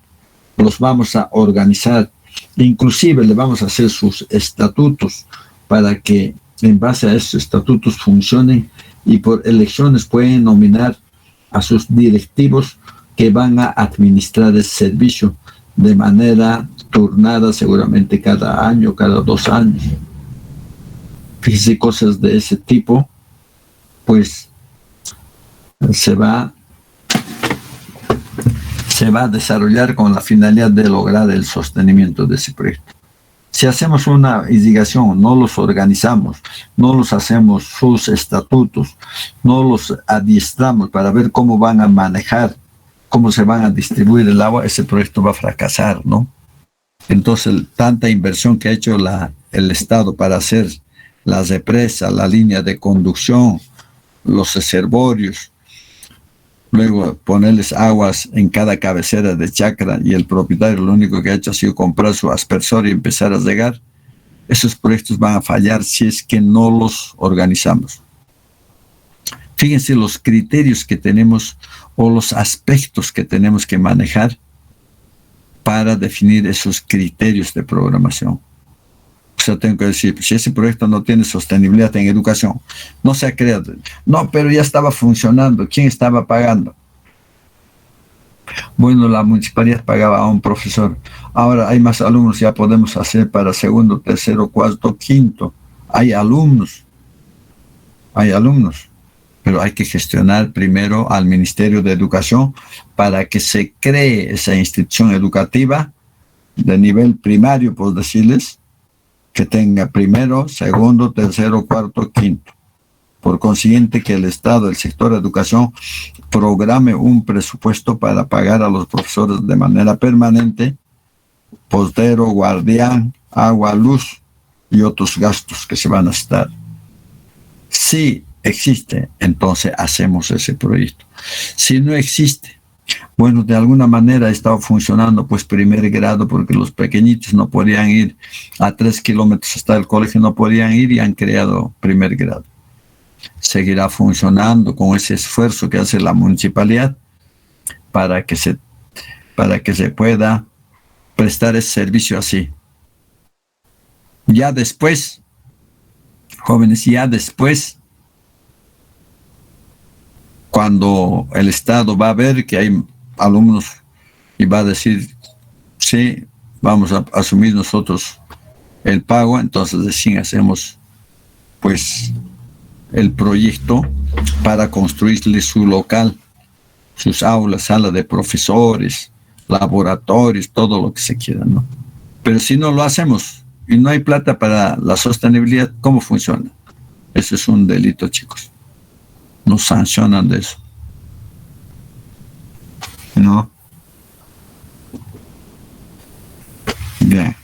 los vamos a organizar, inclusive le vamos a hacer sus estatutos para que en base a esos estatutos funcionen y por elecciones pueden nominar a sus directivos que van a administrar ese servicio de manera turnada, seguramente cada año, cada 2 años. Fíjense, cosas de ese tipo, pues se va a desarrollar con la finalidad de lograr el sostenimiento de ese proyecto. Si hacemos una irrigación, no los organizamos, no los hacemos sus estatutos, no los adiestramos para ver cómo van a manejar, cómo se van a distribuir el agua, ese proyecto va a fracasar, ¿no? Entonces, tanta inversión que ha hecho el Estado para hacer la represa, la línea de conducción, los reservorios, luego ponerles aguas en cada cabecera de chacra y el propietario lo único que ha hecho ha sido comprar su aspersor y empezar a regar, esos proyectos van a fallar si es que no los organizamos. Fíjense los criterios que tenemos o los aspectos que tenemos que manejar para definir esos criterios de programación. O sea, tengo que decir, si ese proyecto no tiene sostenibilidad en educación, no se ha creado. No, pero ya estaba funcionando. ¿Quién estaba pagando? Bueno, la municipalidad pagaba a un profesor. Ahora hay más alumnos, ya podemos hacer para segundo, tercero, cuarto, quinto. Hay alumnos, pero hay que gestionar primero al Ministerio de Educación para que se cree esa institución educativa de nivel primario, por decirles, que tenga primero, segundo, tercero, cuarto, quinto. Por consiguiente, que el Estado, el sector de educación, programe un presupuesto para pagar a los profesores de manera permanente, portero, guardián, agua, luz y otros gastos que se van a estar. Si existe, entonces hacemos ese proyecto. Si no existe, bueno, de alguna manera ha estado funcionando pues primer grado, porque los pequeñitos no podían ir a 3 kilómetros hasta el colegio, no podían ir y han creado primer grado. Seguirá funcionando con ese esfuerzo que hace la municipalidad para que se pueda prestar ese servicio así. Ya después, jóvenes, cuando el Estado va a ver que hay alumnos y va a decir, sí, vamos a asumir nosotros el pago, entonces recién hacemos pues el proyecto para construirle su local, sus aulas, sala de profesores, laboratorios, todo lo que se quiera, ¿no? Pero si no lo hacemos y no hay plata para la sostenibilidad, ¿cómo funciona? Eso es un delito, chicos. Nos sancionan de eso. ¿No? Bien.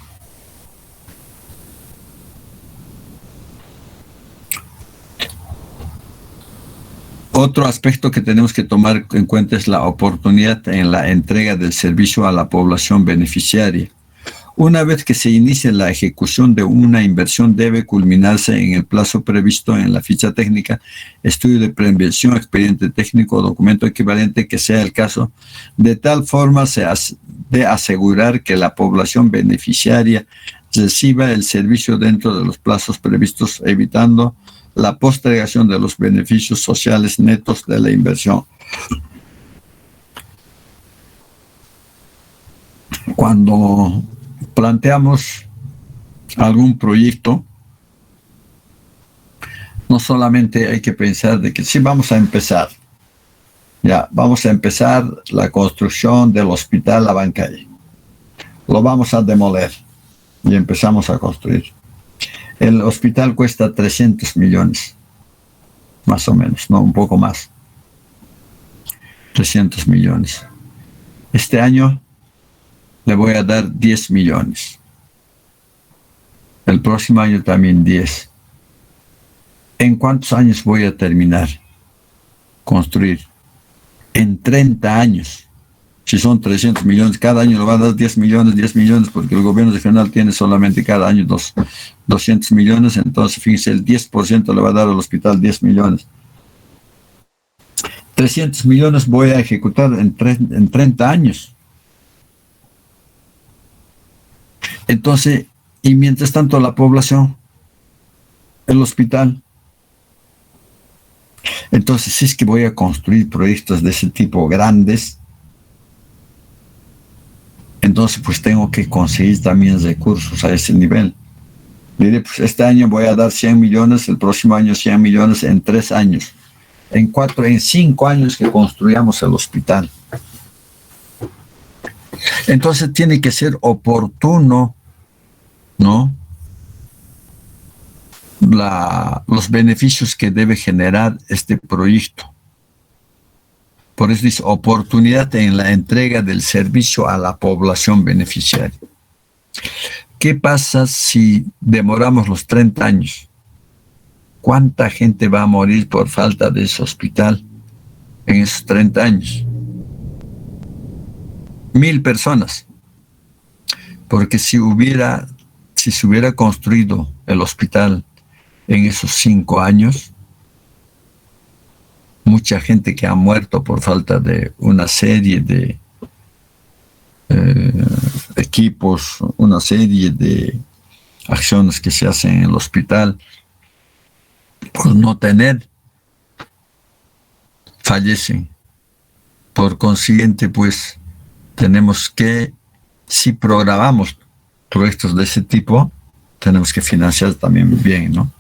Otro aspecto que tenemos que tomar en cuenta es la oportunidad en la entrega del servicio a la población beneficiaria. Una vez que se inicie la ejecución de una inversión, debe culminarse en el plazo previsto en la ficha técnica, estudio de prevención, expediente técnico o documento equivalente que sea el caso, de tal forma de asegurar que la población beneficiaria reciba el servicio dentro de los plazos previstos, evitando la postergación de los beneficios sociales netos de la inversión. Cuando planteamos algún proyecto, no solamente hay que pensar de que sí vamos a empezar la construcción del hospital Abancay, lo vamos a demoler y empezamos a construir. El hospital cuesta 300 millones, más o menos, no, un poco más. 300 millones. Este año le voy a dar 10 millones. El próximo año también 10. ¿En cuántos años voy a terminar? Construir. En 30 años. Si son 300 millones, cada año le va a dar 10 millones, porque el gobierno regional tiene solamente cada año 200 millones, entonces fíjense, el 10% le va a dar al hospital 10 millones. 300 millones voy a ejecutar en 30 años. Entonces, y mientras tanto la población, el hospital. Entonces, si es que voy a construir proyectos de ese tipo grandes, entonces pues tengo que conseguir también recursos a ese nivel. Diré, pues este año voy a dar 100 millones, el próximo año 100 millones, en 3 años. En 5 años que construyamos el hospital. Entonces tiene que ser oportuno, ¿no? Los beneficios que debe generar este proyecto. Por eso dice oportunidad en la entrega del servicio a la población beneficiaria. ¿Qué pasa si demoramos los 30 años? ¿Cuánta gente va a morir por falta de ese hospital en esos 30 años? 1,000 personas. Porque si se hubiera construido el hospital en esos 5 años, mucha gente que ha muerto por falta de una serie de equipos, una serie de acciones que se hacen en el hospital, por no tener, fallecen. Por consiguiente, pues, tenemos que, si programamos proyectos de ese tipo, tenemos que financiar también bien, ¿no?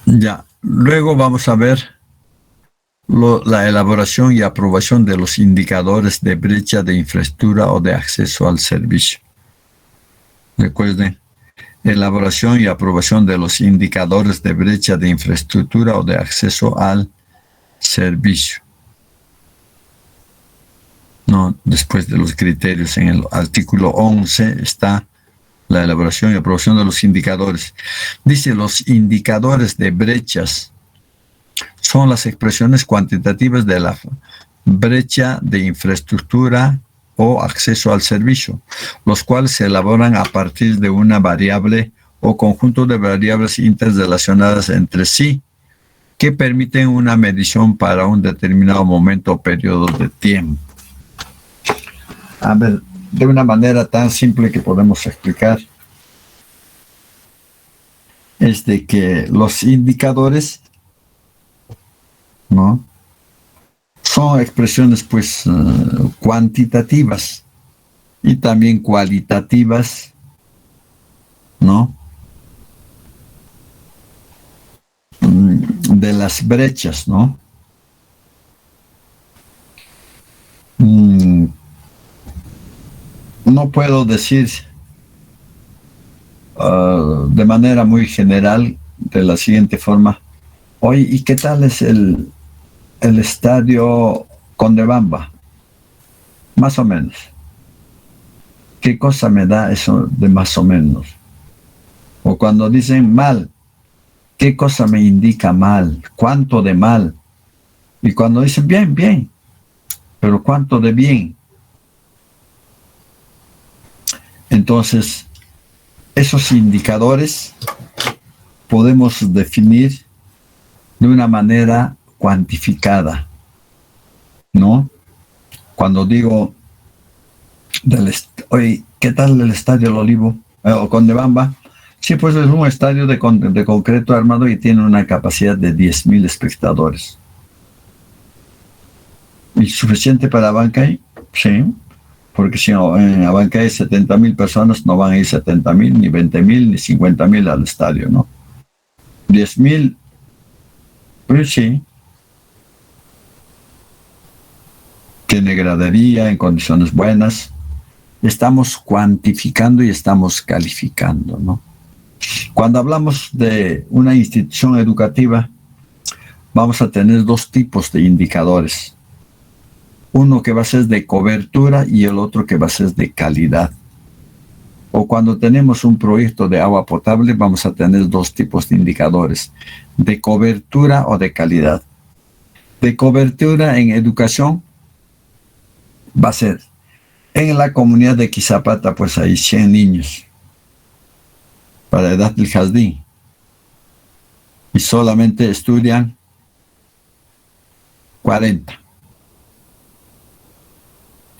Ya, luego vamos a ver la elaboración y aprobación de los indicadores de brecha de infraestructura o de acceso al servicio. Recuerden, elaboración y aprobación de los indicadores de brecha de infraestructura o de acceso al servicio. No, después de los criterios, en el artículo 11 está la elaboración y aprobación de los indicadores. Dice, los indicadores de brechas son las expresiones cuantitativas de la brecha de infraestructura o acceso al servicio, los cuales se elaboran a partir de una variable o conjunto de variables interrelacionadas entre sí, que permiten una medición para un determinado momento o periodo de tiempo. A ver, de una manera tan simple que podemos explicar, es de que los indicadores, ¿no?, son expresiones pues cuantitativas y también cualitativas, ¿no?, de las brechas, ¿no? No puedo decir de manera muy general de la siguiente forma: oye, ¿y qué tal es el estadio Condebamba? Más o menos. ¿Qué cosa me da eso de más o menos? O cuando dicen mal, ¿qué cosa me indica mal? ¿Cuánto de mal? Y cuando dicen bien, bien, pero ¿cuánto de bien? Entonces, esos indicadores podemos definir de una manera cuantificada, ¿no? Cuando digo, oye, ¿qué tal el estadio El Olivo o Condebamba? Sí, pues es un estadio de concreto armado y tiene una capacidad de 10,000 espectadores. ¿Y suficiente para Abancay? Sí, porque si en Abancay hay 70,000 personas, no van a ir 70,000, ni 20,000, ni 50,000 al estadio, ¿no? 10,000, pues sí. tiene gradería en condiciones buenas. Estamos cuantificando y estamos calificando, ¿no? Cuando hablamos de una institución educativa, vamos a tener dos tipos de indicadores. Uno que va a ser de cobertura y el otro que va a ser de calidad. O cuando tenemos un proyecto de agua potable, vamos a tener dos tipos de indicadores, de cobertura o de calidad. De cobertura en educación va a ser, en la comunidad de Quizapata, pues hay 100 niños para la edad del jardín y solamente estudian 40.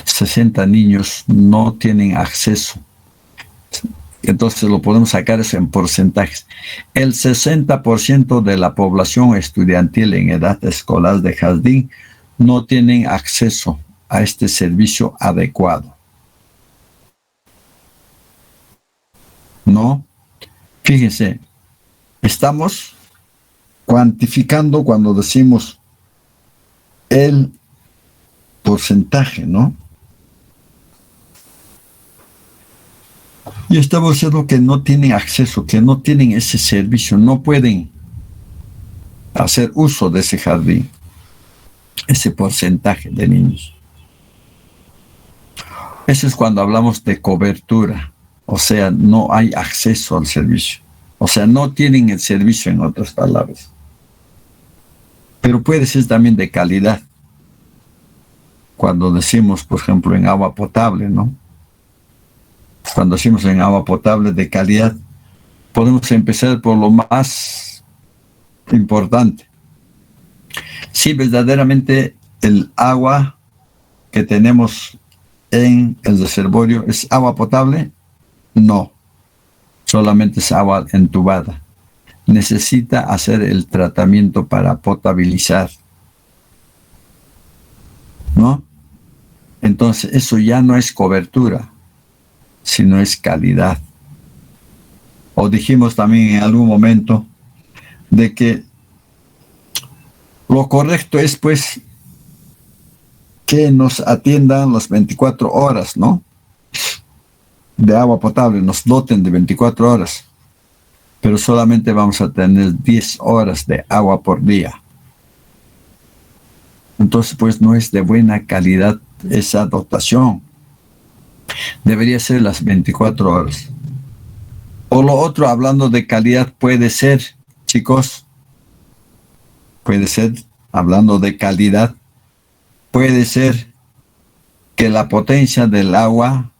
60 niños no tienen acceso. Entonces lo podemos sacar eso en porcentajes. El 60% de la población estudiantil en edad escolar de jardín no tienen acceso a este servicio adecuado. ¿No? Fíjense, estamos cuantificando cuando decimos el porcentaje, ¿no? Y estamos diciendo que no tienen acceso, que no tienen ese servicio, no pueden hacer uso de ese jardín, ese porcentaje de niños. Eso es cuando hablamos de cobertura, o sea, no hay acceso al servicio, o sea, no tienen el servicio, en otras palabras. Pero puede ser también de calidad, cuando decimos, por ejemplo, en agua potable, ¿no? Cuando decimos en agua potable de calidad, podemos empezar por lo más importante. Si verdaderamente el agua que tenemos en el reservorio es agua potable, no, solamente es agua entubada. Necesita hacer el tratamiento para potabilizar, ¿no? Entonces eso ya no es cobertura, sino es calidad. O dijimos también en algún momento de que lo correcto es pues que nos atiendan las 24 horas, ¿no? De agua potable, nos doten de 24 horas, pero solamente vamos a tener 10 horas de agua por día. Entonces pues no es de buena calidad esa dotación. Debería ser las 24 horas. O lo otro, hablando de calidad, puede ser, chicos, puede ser, hablando de calidad, puede ser que la potencia del agua,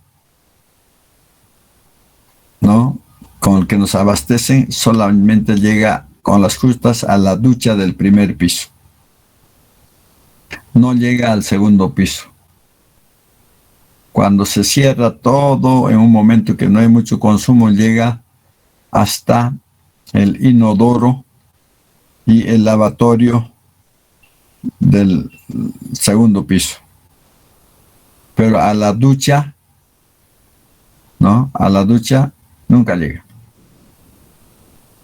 ¿no?, con el que nos abastecen, solamente llega con las justas a la ducha del primer piso. No llega al segundo piso. Cuando se cierra todo, en un momento que no hay mucho consumo, llega hasta el inodoro y el lavatorio del segundo piso. Pero a la ducha, ¿no? A la ducha nunca llega.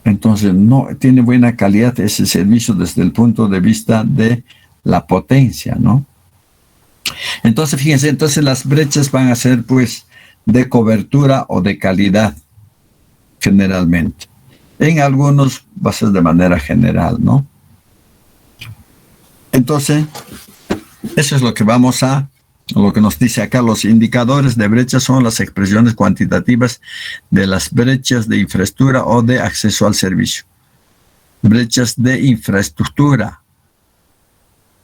Entonces no tiene buena calidad ese servicio desde el punto de vista de la potencia, ¿no? Entonces, fíjense, entonces las brechas van a ser pues de cobertura o de calidad, generalmente. En algunos va a ser de manera general, ¿no? Entonces, eso es lo que lo que nos dice acá. Los indicadores de brechas son las expresiones cuantitativas de las brechas de infraestructura o de acceso al servicio. Brechas de infraestructura,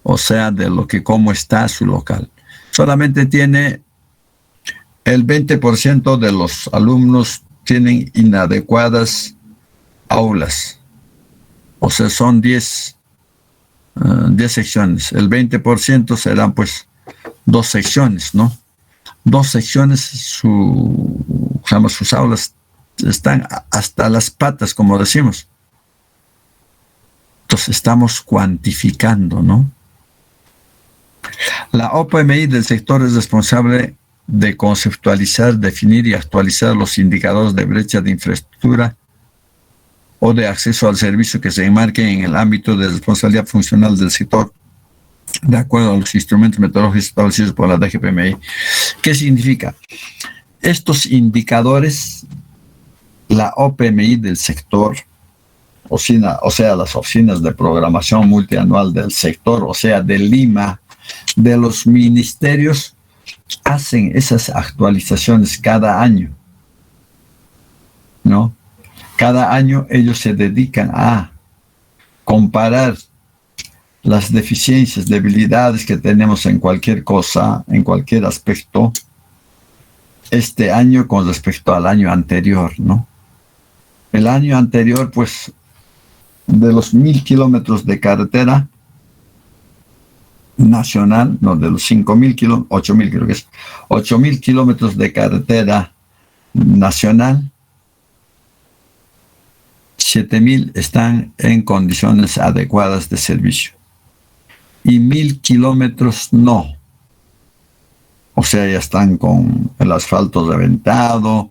o sea, de cómo está su local. Solamente tiene el 20% de los alumnos tienen inadecuadas aulas. O sea, son 10 secciones. El 20% serán pues 2 secciones, ¿no? 2 secciones, sus aulas están hasta las patas, como decimos. Entonces estamos cuantificando, ¿no? La OPMI del sector es responsable de conceptualizar, definir y actualizar los indicadores de brecha de infraestructura o de acceso al servicio que se enmarquen en el ámbito de responsabilidad funcional del sector de acuerdo a los instrumentos meteorológicos establecidos por la DGPMI. ¿Qué significa? Estos indicadores, la OPMI del sector, o sea, las oficinas de programación multianual del sector, o sea, de Lima, de los ministerios, hacen esas actualizaciones cada año, ¿no? Cada año ellos se dedican a comparar las deficiencias, debilidades que tenemos en cualquier cosa, en cualquier aspecto, este año con respecto al año anterior, ¿no? El año anterior, pues, de los 1,000 kilómetros de carretera nacional, no, de los 5,000 kilómetros, 8,000 creo que es, 8,000 kilómetros de carretera nacional, 7,000 están en condiciones adecuadas de servicio y 1,000 kilómetros no. O sea, ya están con el asfalto reventado,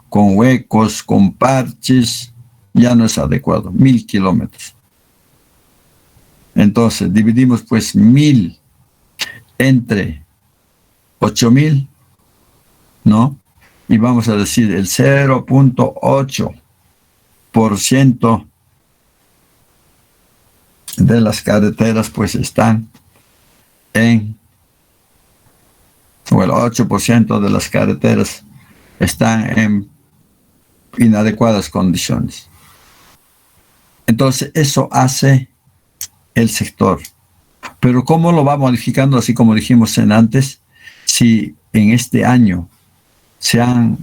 con huecos, con parches, ya no es adecuado, 1,000 kilómetros. Entonces, dividimos pues 1,000 entre 8,000, ¿no? Y vamos a decir el 0.8% de las carreteras pues están o el 8% de las carreteras están en inadecuadas condiciones. Entonces, eso hace el sector. Pero ¿cómo lo va modificando? Así como dijimos antes, si en este año se han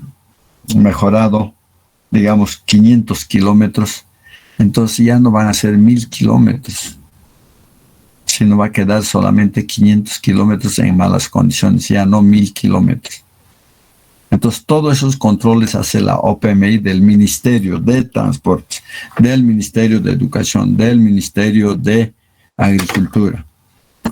mejorado, digamos, 500 kilómetros, entonces ya no van a ser 1,000 kilómetros, sino va a quedar solamente 500 kilómetros en malas condiciones, ya no 1,000 kilómetros. Entonces, todos esos controles hace la OPMI del Ministerio de Transportes, del Ministerio de Educación, del Ministerio de Agricultura.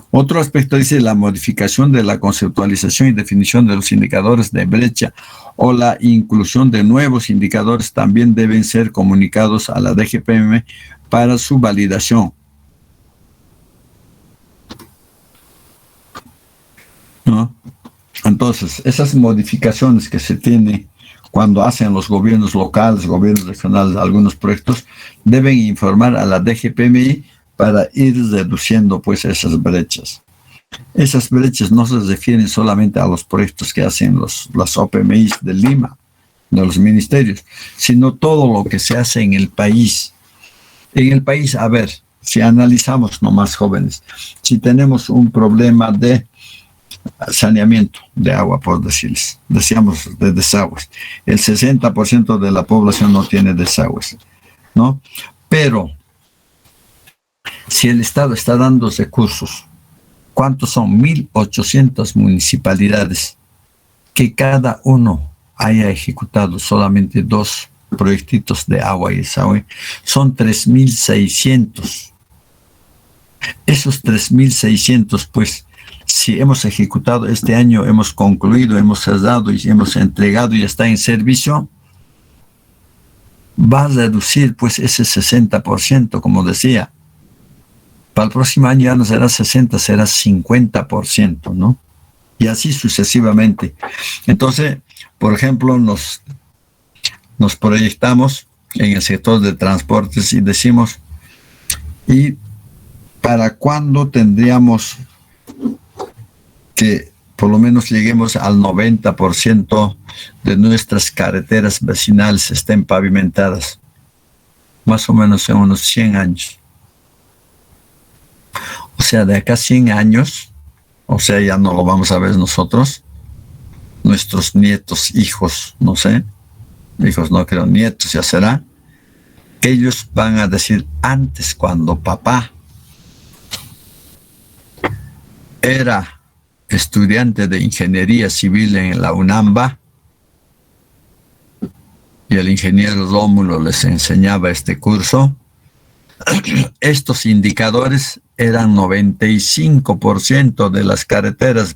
Otro aspecto dice la modificación de la conceptualización y definición de los indicadores de brecha o la inclusión de nuevos indicadores también deben ser comunicados a la DGPM para su validación. ¿No? Entonces, esas modificaciones que se tienen cuando hacen los gobiernos locales, gobiernos regionales, algunos proyectos, deben informar a la DGPMI para ir reduciendo pues esas brechas. Esas brechas no se refieren solamente a los proyectos que hacen las OPMI de Lima, de los ministerios, sino todo lo que se hace en el país. En el país, a ver, si analizamos nomás jóvenes, si tenemos un problema de saneamiento de agua, por decirles, decíamos de desagües, el 60% de la población no tiene desagües, ¿no? Pero si el Estado está dando recursos, ¿cuántos son? 1,800 municipalidades, que cada uno haya ejecutado solamente 2 proyectitos de agua y desagüe, son 3,600. Esos 3,600, pues, si hemos ejecutado este año, hemos concluido, hemos cerrado y hemos entregado y está en servicio, va a reducir pues ese 60%, como decía. Para el próximo año ya no será 60, será 50%, ¿no? Y así sucesivamente. Entonces, por ejemplo, nos proyectamos en el sector de transportes y decimos, ¿y para cuándo tendríamos que por lo menos lleguemos al 90% de nuestras carreteras vecinales estén pavimentadas? Más o menos en unos 100 años. O sea, de acá a 100 años, o sea, ya no lo vamos a ver nosotros, nuestros nietos, hijos, no sé, hijos no creo, nietos ya será, ellos van a decir, antes cuando papá era estudiante de ingeniería civil en la UNAMBA y el ingeniero Rómulo les enseñaba este curso, estos indicadores eran 95% de las carreteras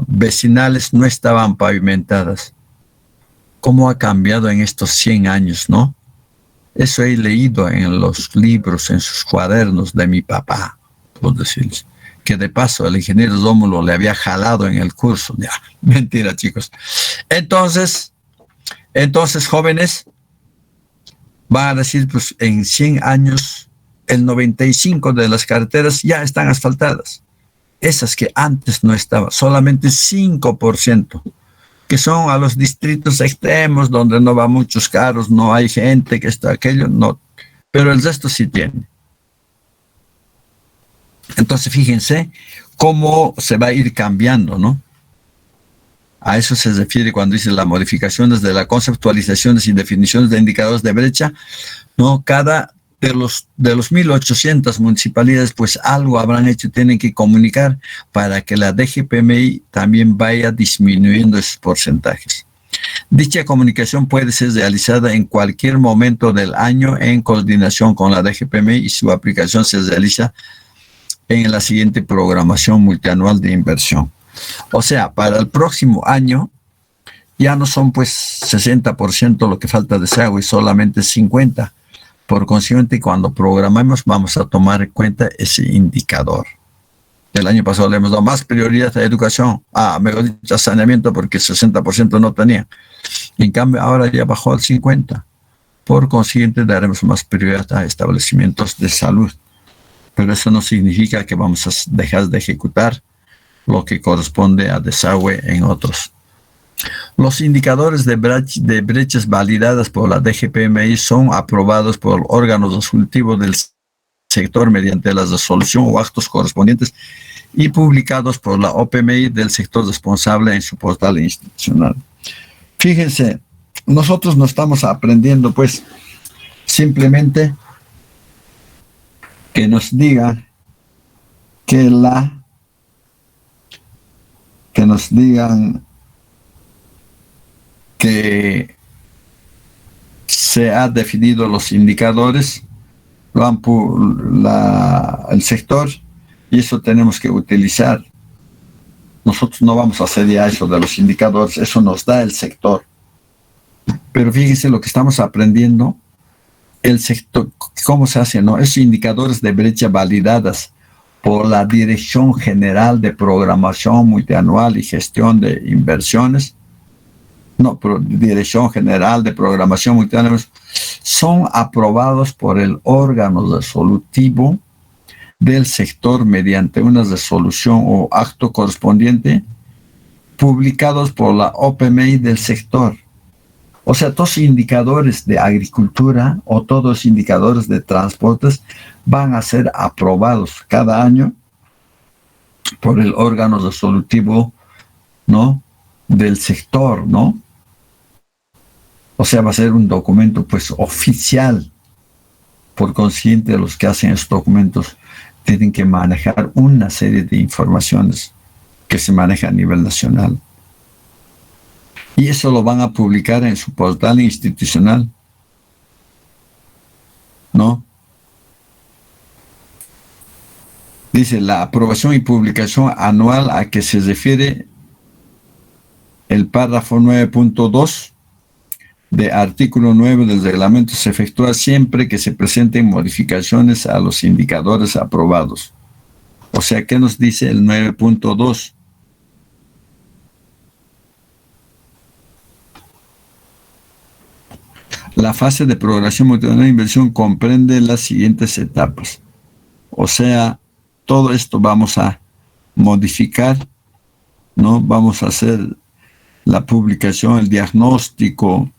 vecinales no estaban pavimentadas. ¿Cómo ha cambiado en estos 100 años, no? Eso he leído en los libros, en sus cuadernos de mi papá. por decirles. Que de paso el ingeniero Rómulo le había jalado en el curso. Ya, mentira, chicos. Entonces, jóvenes, van a decir, pues en 100 años, el 95% de las carreteras ya están asfaltadas. Esas que antes no estaban, solamente 5%, que son a los distritos extremos donde no van muchos carros, no hay gente, que está aquello, no. Pero el resto sí tiene. Entonces, fíjense cómo se va a ir cambiando, ¿no? A eso se refiere cuando dice las modificaciones de las conceptualizaciones y definiciones de indicadores de brecha, ¿no? Cada de los 1.800 municipalidades, pues algo habrán hecho, tienen que comunicar para que la DGPMI también vaya disminuyendo esos porcentajes. Dicha comunicación puede ser realizada en cualquier momento del año en coordinación con la DGPMI y su aplicación se realiza en la siguiente programación multianual de inversión. O sea, para el próximo año ya no son pues 60% lo que falta de desagüe, solamente 50%. Por consiguiente, cuando programamos vamos a tomar en cuenta ese indicador. El año pasado le hemos dado más prioridad a educación, mejor dicho, a saneamiento, porque 60% no tenía. En cambio, ahora ya bajó al 50%. Por consiguiente, daremos más prioridad a establecimientos de salud. Pero eso no significa que vamos a dejar de ejecutar lo que corresponde a desagüe en otros. Los indicadores de brechas validadas por la DGPMI son aprobados por el órgano resolutivo del sector mediante la resolución o actos correspondientes y publicados por la OPMI del sector responsable en su portal institucional. Fíjense, nosotros no estamos aprendiendo, pues, simplemente que nos digan que nos digan que se han definido los indicadores, el sector, y eso tenemos que utilizar. Nosotros no vamos a hacer ya eso de los indicadores, eso nos da el sector. Pero fíjense lo que estamos aprendiendo, el sector, cómo se hace, ¿no? Esos indicadores de brecha validadas por la Dirección General de Programación Multianual y Gestión de Inversiones, Dirección General de Programación Multianual, son aprobados por el órgano resolutivo del sector mediante una resolución o acto correspondiente publicados por la OPMI del sector. O sea, todos los indicadores de agricultura o todos los indicadores de transportes van a ser aprobados cada año por el órgano resolutivo, ¿no?, del sector, ¿no? O sea, va a ser un documento, pues, oficial. Por consiguiente, los que hacen estos documentos tienen que manejar una serie de informaciones que se maneja a nivel nacional. Y eso lo van a publicar en su portal institucional, ¿no? Dice, la aprobación y publicación anual a que se refiere el párrafo 9.2 de artículo 9 del reglamento se efectúa siempre que se presenten modificaciones a los indicadores aprobados. O sea, ¿qué nos dice el 9.2? La fase de programación multianual de inversión comprende las siguientes etapas. O sea, todo esto vamos a modificar, ¿no? Vamos a hacer la publicación, el diagnóstico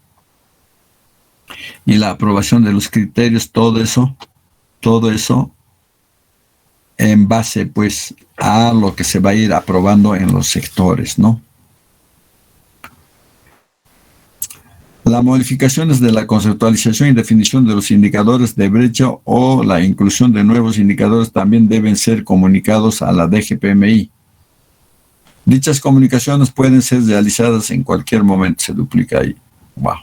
y la aprobación de los criterios, todo eso en base, pues, a lo que se va a ir aprobando en los sectores, ¿no? Las modificaciones de la conceptualización y definición de los indicadores de brecha o la inclusión de nuevos indicadores también deben ser comunicados a la DGPMI. Dichas comunicaciones pueden ser realizadas en cualquier momento. Se duplica ahí. Wow.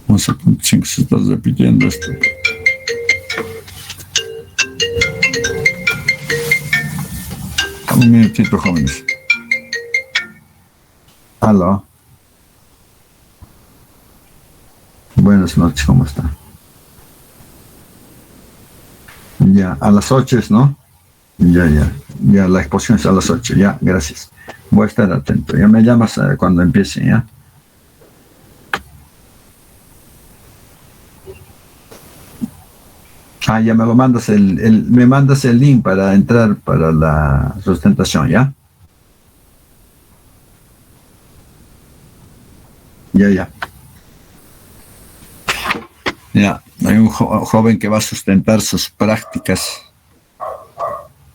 .5 se está repitiendo esto. Un minutito, jóvenes. Aló. Buenas noches, ¿cómo está? Ya, a las 8, ¿no? Ya, la exposición es a las 8, ya, gracias. Voy a estar atento. Ya me llamas cuando empiece, ¿ya? Ya me lo mandas me mandas el link para entrar para la sustentación, ¿ya? Ya. Ya, hay un joven que va a sustentar sus prácticas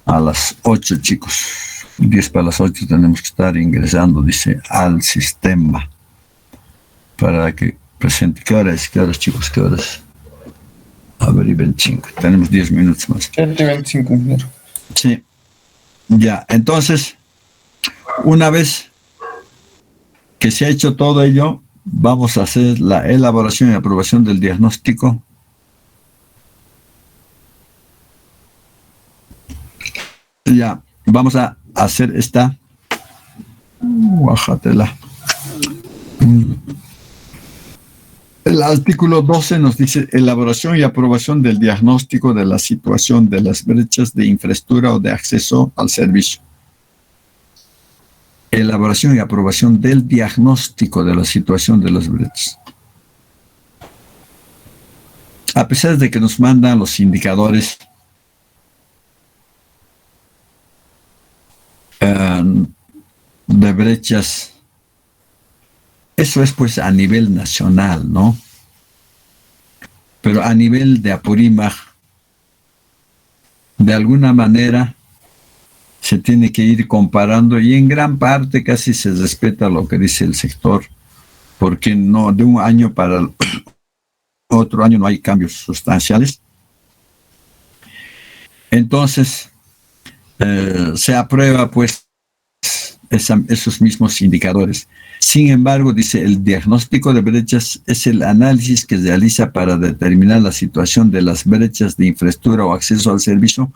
a las 8, chicos. 10 para las 8 tenemos que estar ingresando, dice, al sistema. Para que presente. ¿Qué hora es, chicos? ¿Qué hora es? A ver, y 25. Tenemos 10 minutos más. 25, ingeniero. Sí. Ya, entonces, una vez que se ha hecho todo ello, vamos a hacer la elaboración y aprobación del diagnóstico. Ya, vamos a hacer esta. Bájatela. El artículo 12 nos dice elaboración y aprobación del diagnóstico de la situación de las brechas de infraestructura o de acceso al servicio. Elaboración y aprobación del diagnóstico de la situación de las brechas. A pesar de que nos mandan los indicadores de brechas, eso es pues a nivel nacional, ¿no? Pero a nivel de Apurímac, de alguna manera se tiene que ir comparando y en gran parte casi se respeta lo que dice el sector, porque no de un año para otro año no hay cambios sustanciales. Entonces, se aprueba pues esos mismos indicadores. Sin embargo, dice, el diagnóstico de brechas es el análisis que se realiza para determinar la situación de las brechas de infraestructura o acceso al servicio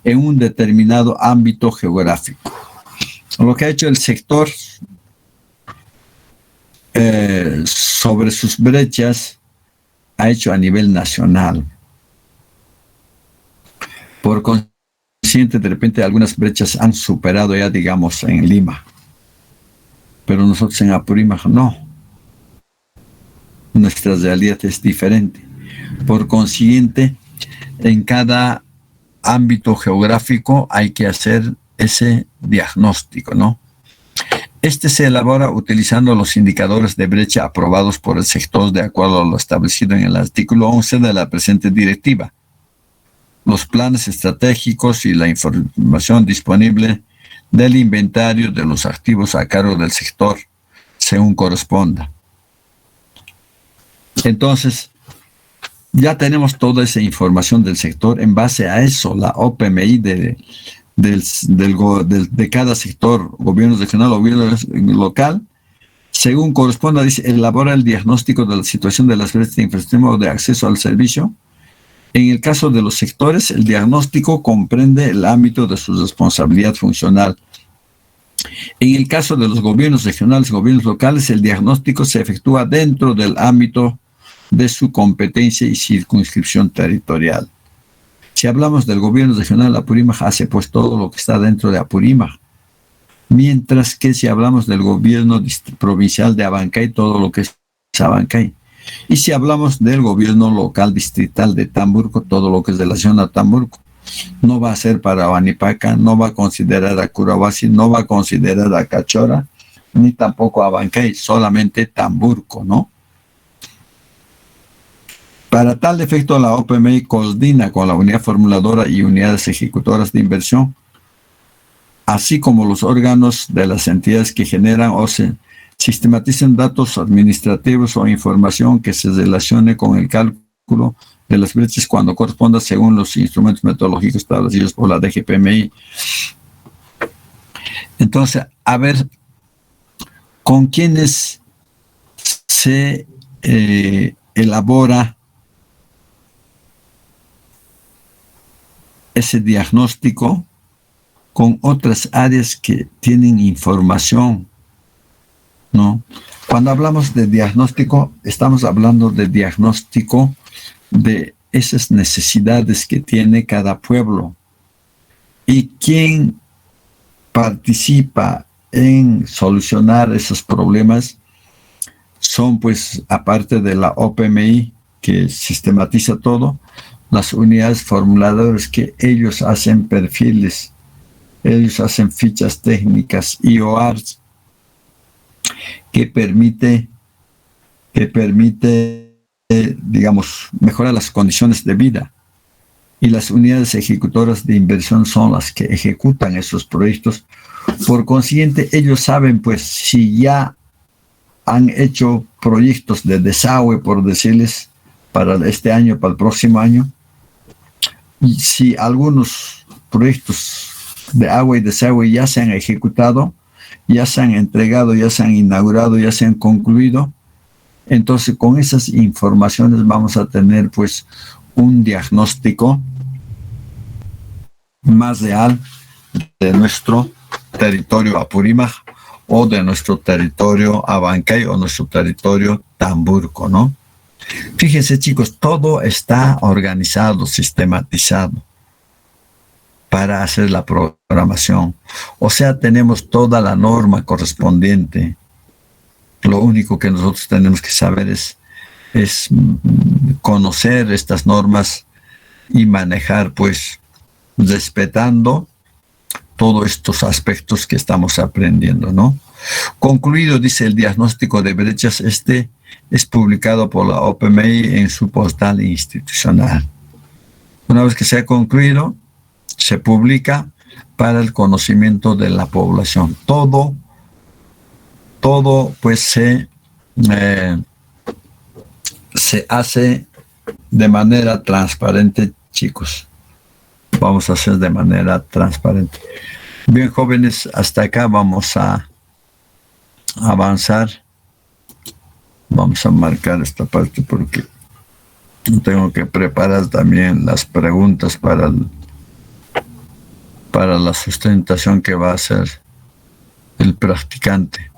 en un determinado ámbito geográfico. Lo que ha hecho el sector sobre sus brechas ha hecho a nivel nacional. Por consiguiente, de repente algunas brechas han superado ya, digamos, en Lima. Pero nosotros en Apurímac no. Nuestra realidad es diferente. Por consiguiente, en cada ámbito geográfico hay que hacer ese diagnóstico, ¿no? Este se elabora utilizando los indicadores de brecha aprobados por el sector de acuerdo a lo establecido en el artículo 11 de la presente directiva. Los planes estratégicos y la información disponible del inventario de los activos a cargo del sector, según corresponda. Entonces, ya tenemos toda esa información del sector. En base a eso, la OPMI de cada sector, gobierno regional o gobierno local, según corresponda, dice, elabora el diagnóstico de la situación de las brechas de infraestructura o de acceso al servicio. En el caso de los sectores, el diagnóstico comprende el ámbito de su responsabilidad funcional. En el caso de los gobiernos regionales y gobiernos locales, el diagnóstico se efectúa dentro del ámbito de su competencia y circunscripción territorial. Si hablamos del gobierno regional, Apurímac hace pues todo lo que está dentro de Apurímac. Mientras que si hablamos del gobierno provincial de Abancay, todo lo que es Abancay. Y si hablamos del gobierno local distrital de Tamburco, todo lo que es de la zona de Tamburco, no va a ser para Huanipaca, no va a considerar a Curahuasi, no va a considerar a Cachora, ni tampoco a Abancay, solamente Tamburco, ¿no? Para tal efecto, la OPMI coordina con la unidad formuladora y unidades ejecutoras de inversión, así como los órganos de las entidades que generan o se sistematizan datos administrativos o información que se relacione con el cálculo de las brechas cuando corresponda según los instrumentos metodológicos establecidos por la DGPMI. Entonces, a ver, ¿con quiénes se elabora ese diagnóstico? Con otras áreas que tienen información ¿no? Cuando hablamos de diagnóstico, estamos hablando de diagnóstico de esas necesidades que tiene cada pueblo. Y quien participa en solucionar esos problemas son, pues, aparte de la OPMI, que sistematiza todo, las unidades formuladoras, que ellos hacen perfiles, ellos hacen fichas técnicas, IORs, que permite, digamos, mejorar las condiciones de vida. Y las unidades ejecutoras de inversión son las que ejecutan esos proyectos. Por consiguiente, ellos saben, pues, si ya han hecho proyectos de desagüe, por decirles, para este año, para el próximo año, y si algunos proyectos de agua y desagüe ya se han ejecutado, ya se han entregado, ya se han inaugurado, ya se han concluido, entonces con esas informaciones vamos a tener, pues, un diagnóstico más real de nuestro territorio Apurímac, o de nuestro territorio Abancay, o nuestro territorio Tamburco, ¿no? Fíjense, chicos, todo está organizado, sistematizado para hacer la programación. O sea, tenemos toda la norma correspondiente. Lo único que nosotros tenemos que saber es conocer estas normas y manejar, pues, respetando todos estos aspectos que estamos aprendiendo, ¿no? Concluido, dice, el diagnóstico de brechas, es publicado por la OPMI en su portal institucional. Una vez que se ha concluido, se publica para el conocimiento de la población. Todo pues se hace de manera transparente, chicos. Vamos a hacer de manera transparente. Bien, jóvenes, hasta acá vamos a avanzar. Vamos a marcar esta parte porque tengo que preparar también las preguntas para la sustentación que va a hacer el practicante.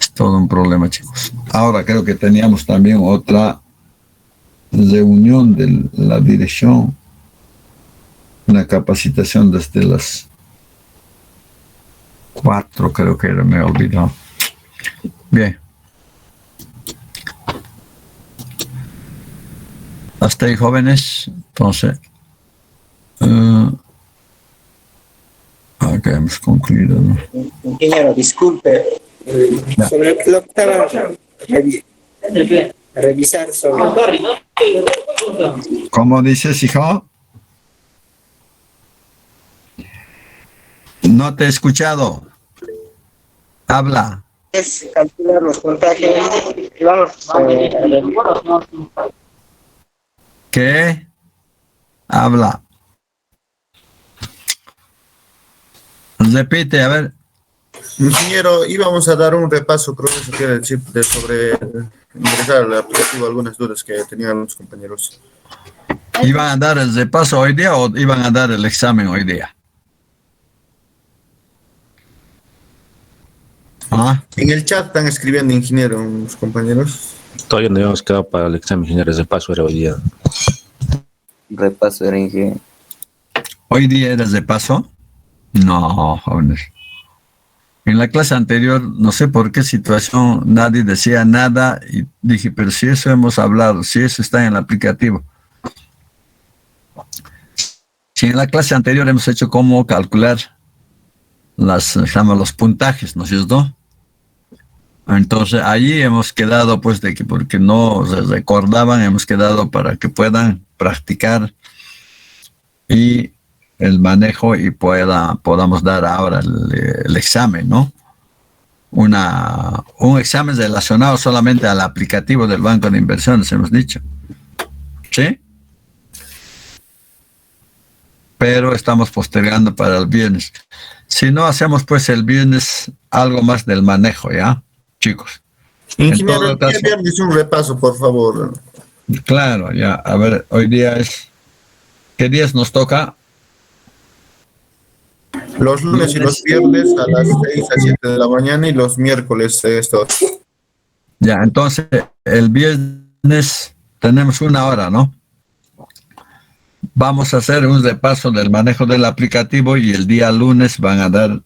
Es todo un problema, chicos. Ahora creo que teníamos también otra reunión de la dirección, una capacitación desde las 4, creo que era, me he olvidado. Bien. Hasta ahí, jóvenes. Entonces, acá hemos concluido, ¿no? Ingeniero, disculpe, sobre lo que estaba revisar sobre... ¿Cómo dices, hijo? No te he escuchado. Habla. Es calcular los puntajes, vamos, ¿Qué? Habla. Repite, a ver. Ingeniero, íbamos a dar un repaso, creo que quiere decir, sobre ingresar al aplicativo, algunas dudas que tenían los compañeros. ¿Iban a dar el repaso hoy día o iban a dar el examen hoy día? ¿Ah? En el chat están escribiendo, ingeniero, los compañeros. Todavía no habíamos quedado para el examen, ingeniero. El repaso era hoy día. Repaso era ingeniero. ¿Hoy día eres de paso? No, jóvenes. En la clase anterior, no sé por qué situación, nadie decía nada y dije, pero si eso hemos hablado, si eso está en el aplicativo. Si en la clase anterior hemos hecho cómo calcular los puntajes, ¿no es cierto? Entonces, allí hemos quedado, pues, de que porque no se recordaban, hemos quedado para que puedan practicar y el manejo y podamos dar ahora el examen, ¿no? Un examen relacionado solamente al aplicativo del Banco de Inversiones, hemos dicho. ¿Sí? Pero estamos postergando para el viernes. Si no, hacemos pues el viernes algo más del manejo, ¿ya? Chicos. Ingeniero, el viernes un repaso, por favor. Claro, ya. A ver, hoy día es... ¿Qué días nos toca? Los lunes y los viernes a las 6 a 7 de la mañana y los miércoles estos. Ya, entonces el viernes tenemos 1 hora, ¿no? Vamos a hacer un repaso del manejo del aplicativo y el día lunes van a dar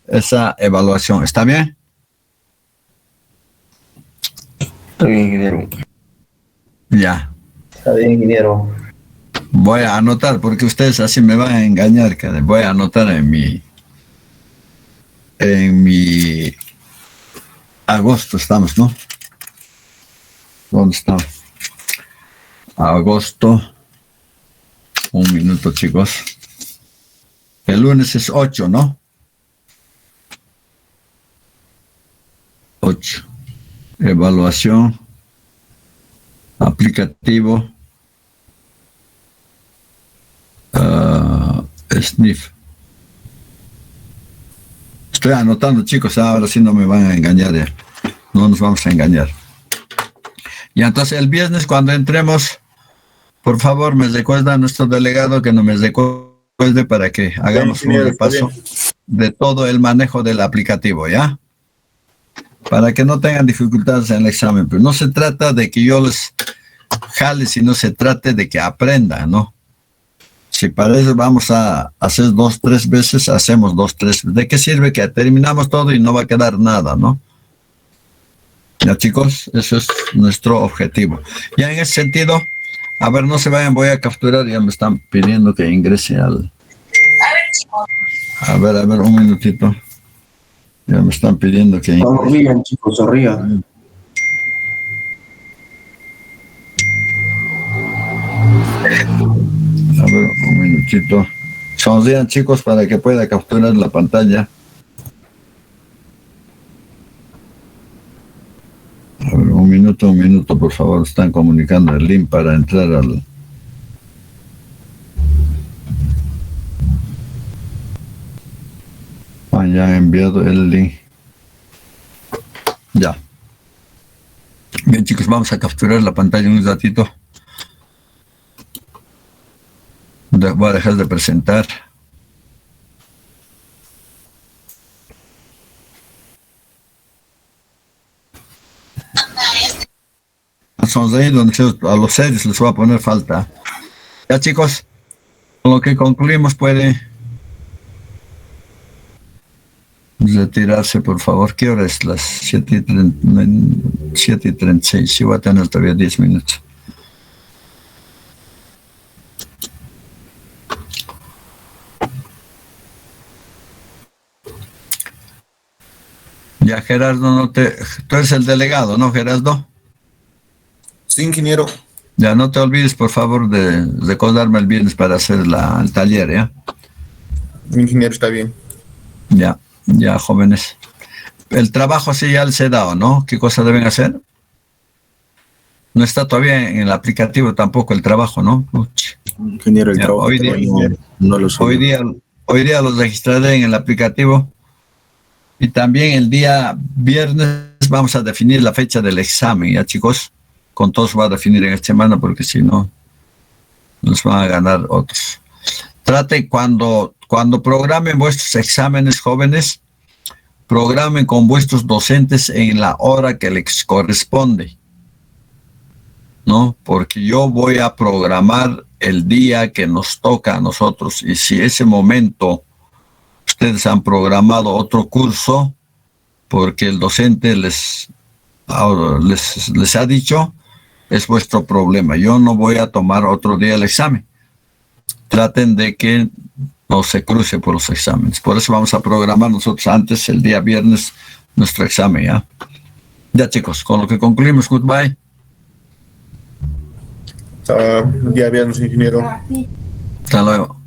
esa evaluación. ¿Está bien? Está bien, ingeniero. Ya. Está bien, ingeniero. Voy a anotar porque ustedes así me van a engañar. Que voy a anotar en mi agosto estamos, ¿no? ¿Dónde estamos? Agosto. Un minuto, chicos. El lunes es 8, ¿no? 8. Evaluación. Aplicativo. SNIF. Estoy anotando, chicos, ahora sí no me van a engañar ya. No nos vamos a engañar. Y entonces el viernes cuando entremos, por favor me recuerda a nuestro delegado que no me recuerde para que hagamos un repaso de todo el manejo del aplicativo, ¿ya? Para que no tengan dificultades en el examen. Pero no se trata de que yo les jale, sino se trate de que aprendan, ¿no? Si para eso vamos a hacer 2, 3 veces, hacemos 2, 3. ¿De qué sirve que terminamos todo y no va a quedar nada, no? Ya, chicos, eso es nuestro objetivo. Ya en ese sentido, a ver, no se vayan, voy a capturar, ya me están pidiendo que ingrese al... A ver, un minutito. Ya me están pidiendo que ingrese. Sonrían, chicos, sonrían. A ver, un minutito. Sonrían, chicos, para que pueda capturar la pantalla. A ver, un minuto, por favor. Están comunicando el link para entrar al... Ya han enviado el link. Ya. Bien, chicos, vamos a capturar la pantalla un ratito. Voy a dejar de presentar. Sonreír, a los serios les voy a poner falta. Ya, chicos, con lo que concluimos puede retirarse, por favor. ¿Qué hora es? Las 7:36. Sí, voy a tener todavía 10 minutos. Ya, Gerardo, tú eres el delegado, ¿no, Gerardo? Sí, ingeniero. Ya, no te olvides, por favor, de recordarme el viernes para hacer el taller, ¿ya? Ingeniero, está bien. Ya, jóvenes. El trabajo sí ya les he dado, ¿no? ¿Qué cosa deben hacer? No está todavía en el aplicativo tampoco el trabajo, ¿no? Ingeniero, el Ya, trabajo no lo subió. Hoy día los registraré en el aplicativo. Y también el día viernes vamos a definir la fecha del examen, ¿ya, chicos? Con todos va a definir en esta semana porque si no, nos van a ganar otros. Trate cuando programen vuestros exámenes, jóvenes, programen con vuestros docentes en la hora que les corresponde, ¿no? Porque yo voy a programar el día que nos toca a nosotros y si ese momento ustedes han programado otro curso porque el docente les ha dicho, es vuestro problema. Yo no voy a tomar otro día el examen. Traten de que no se cruce por los exámenes. Por eso vamos a programar nosotros antes, el día viernes, nuestro examen, ¿ya? Ya, chicos, con lo que concluimos, goodbye. Día viernes, ingeniero. Hasta luego.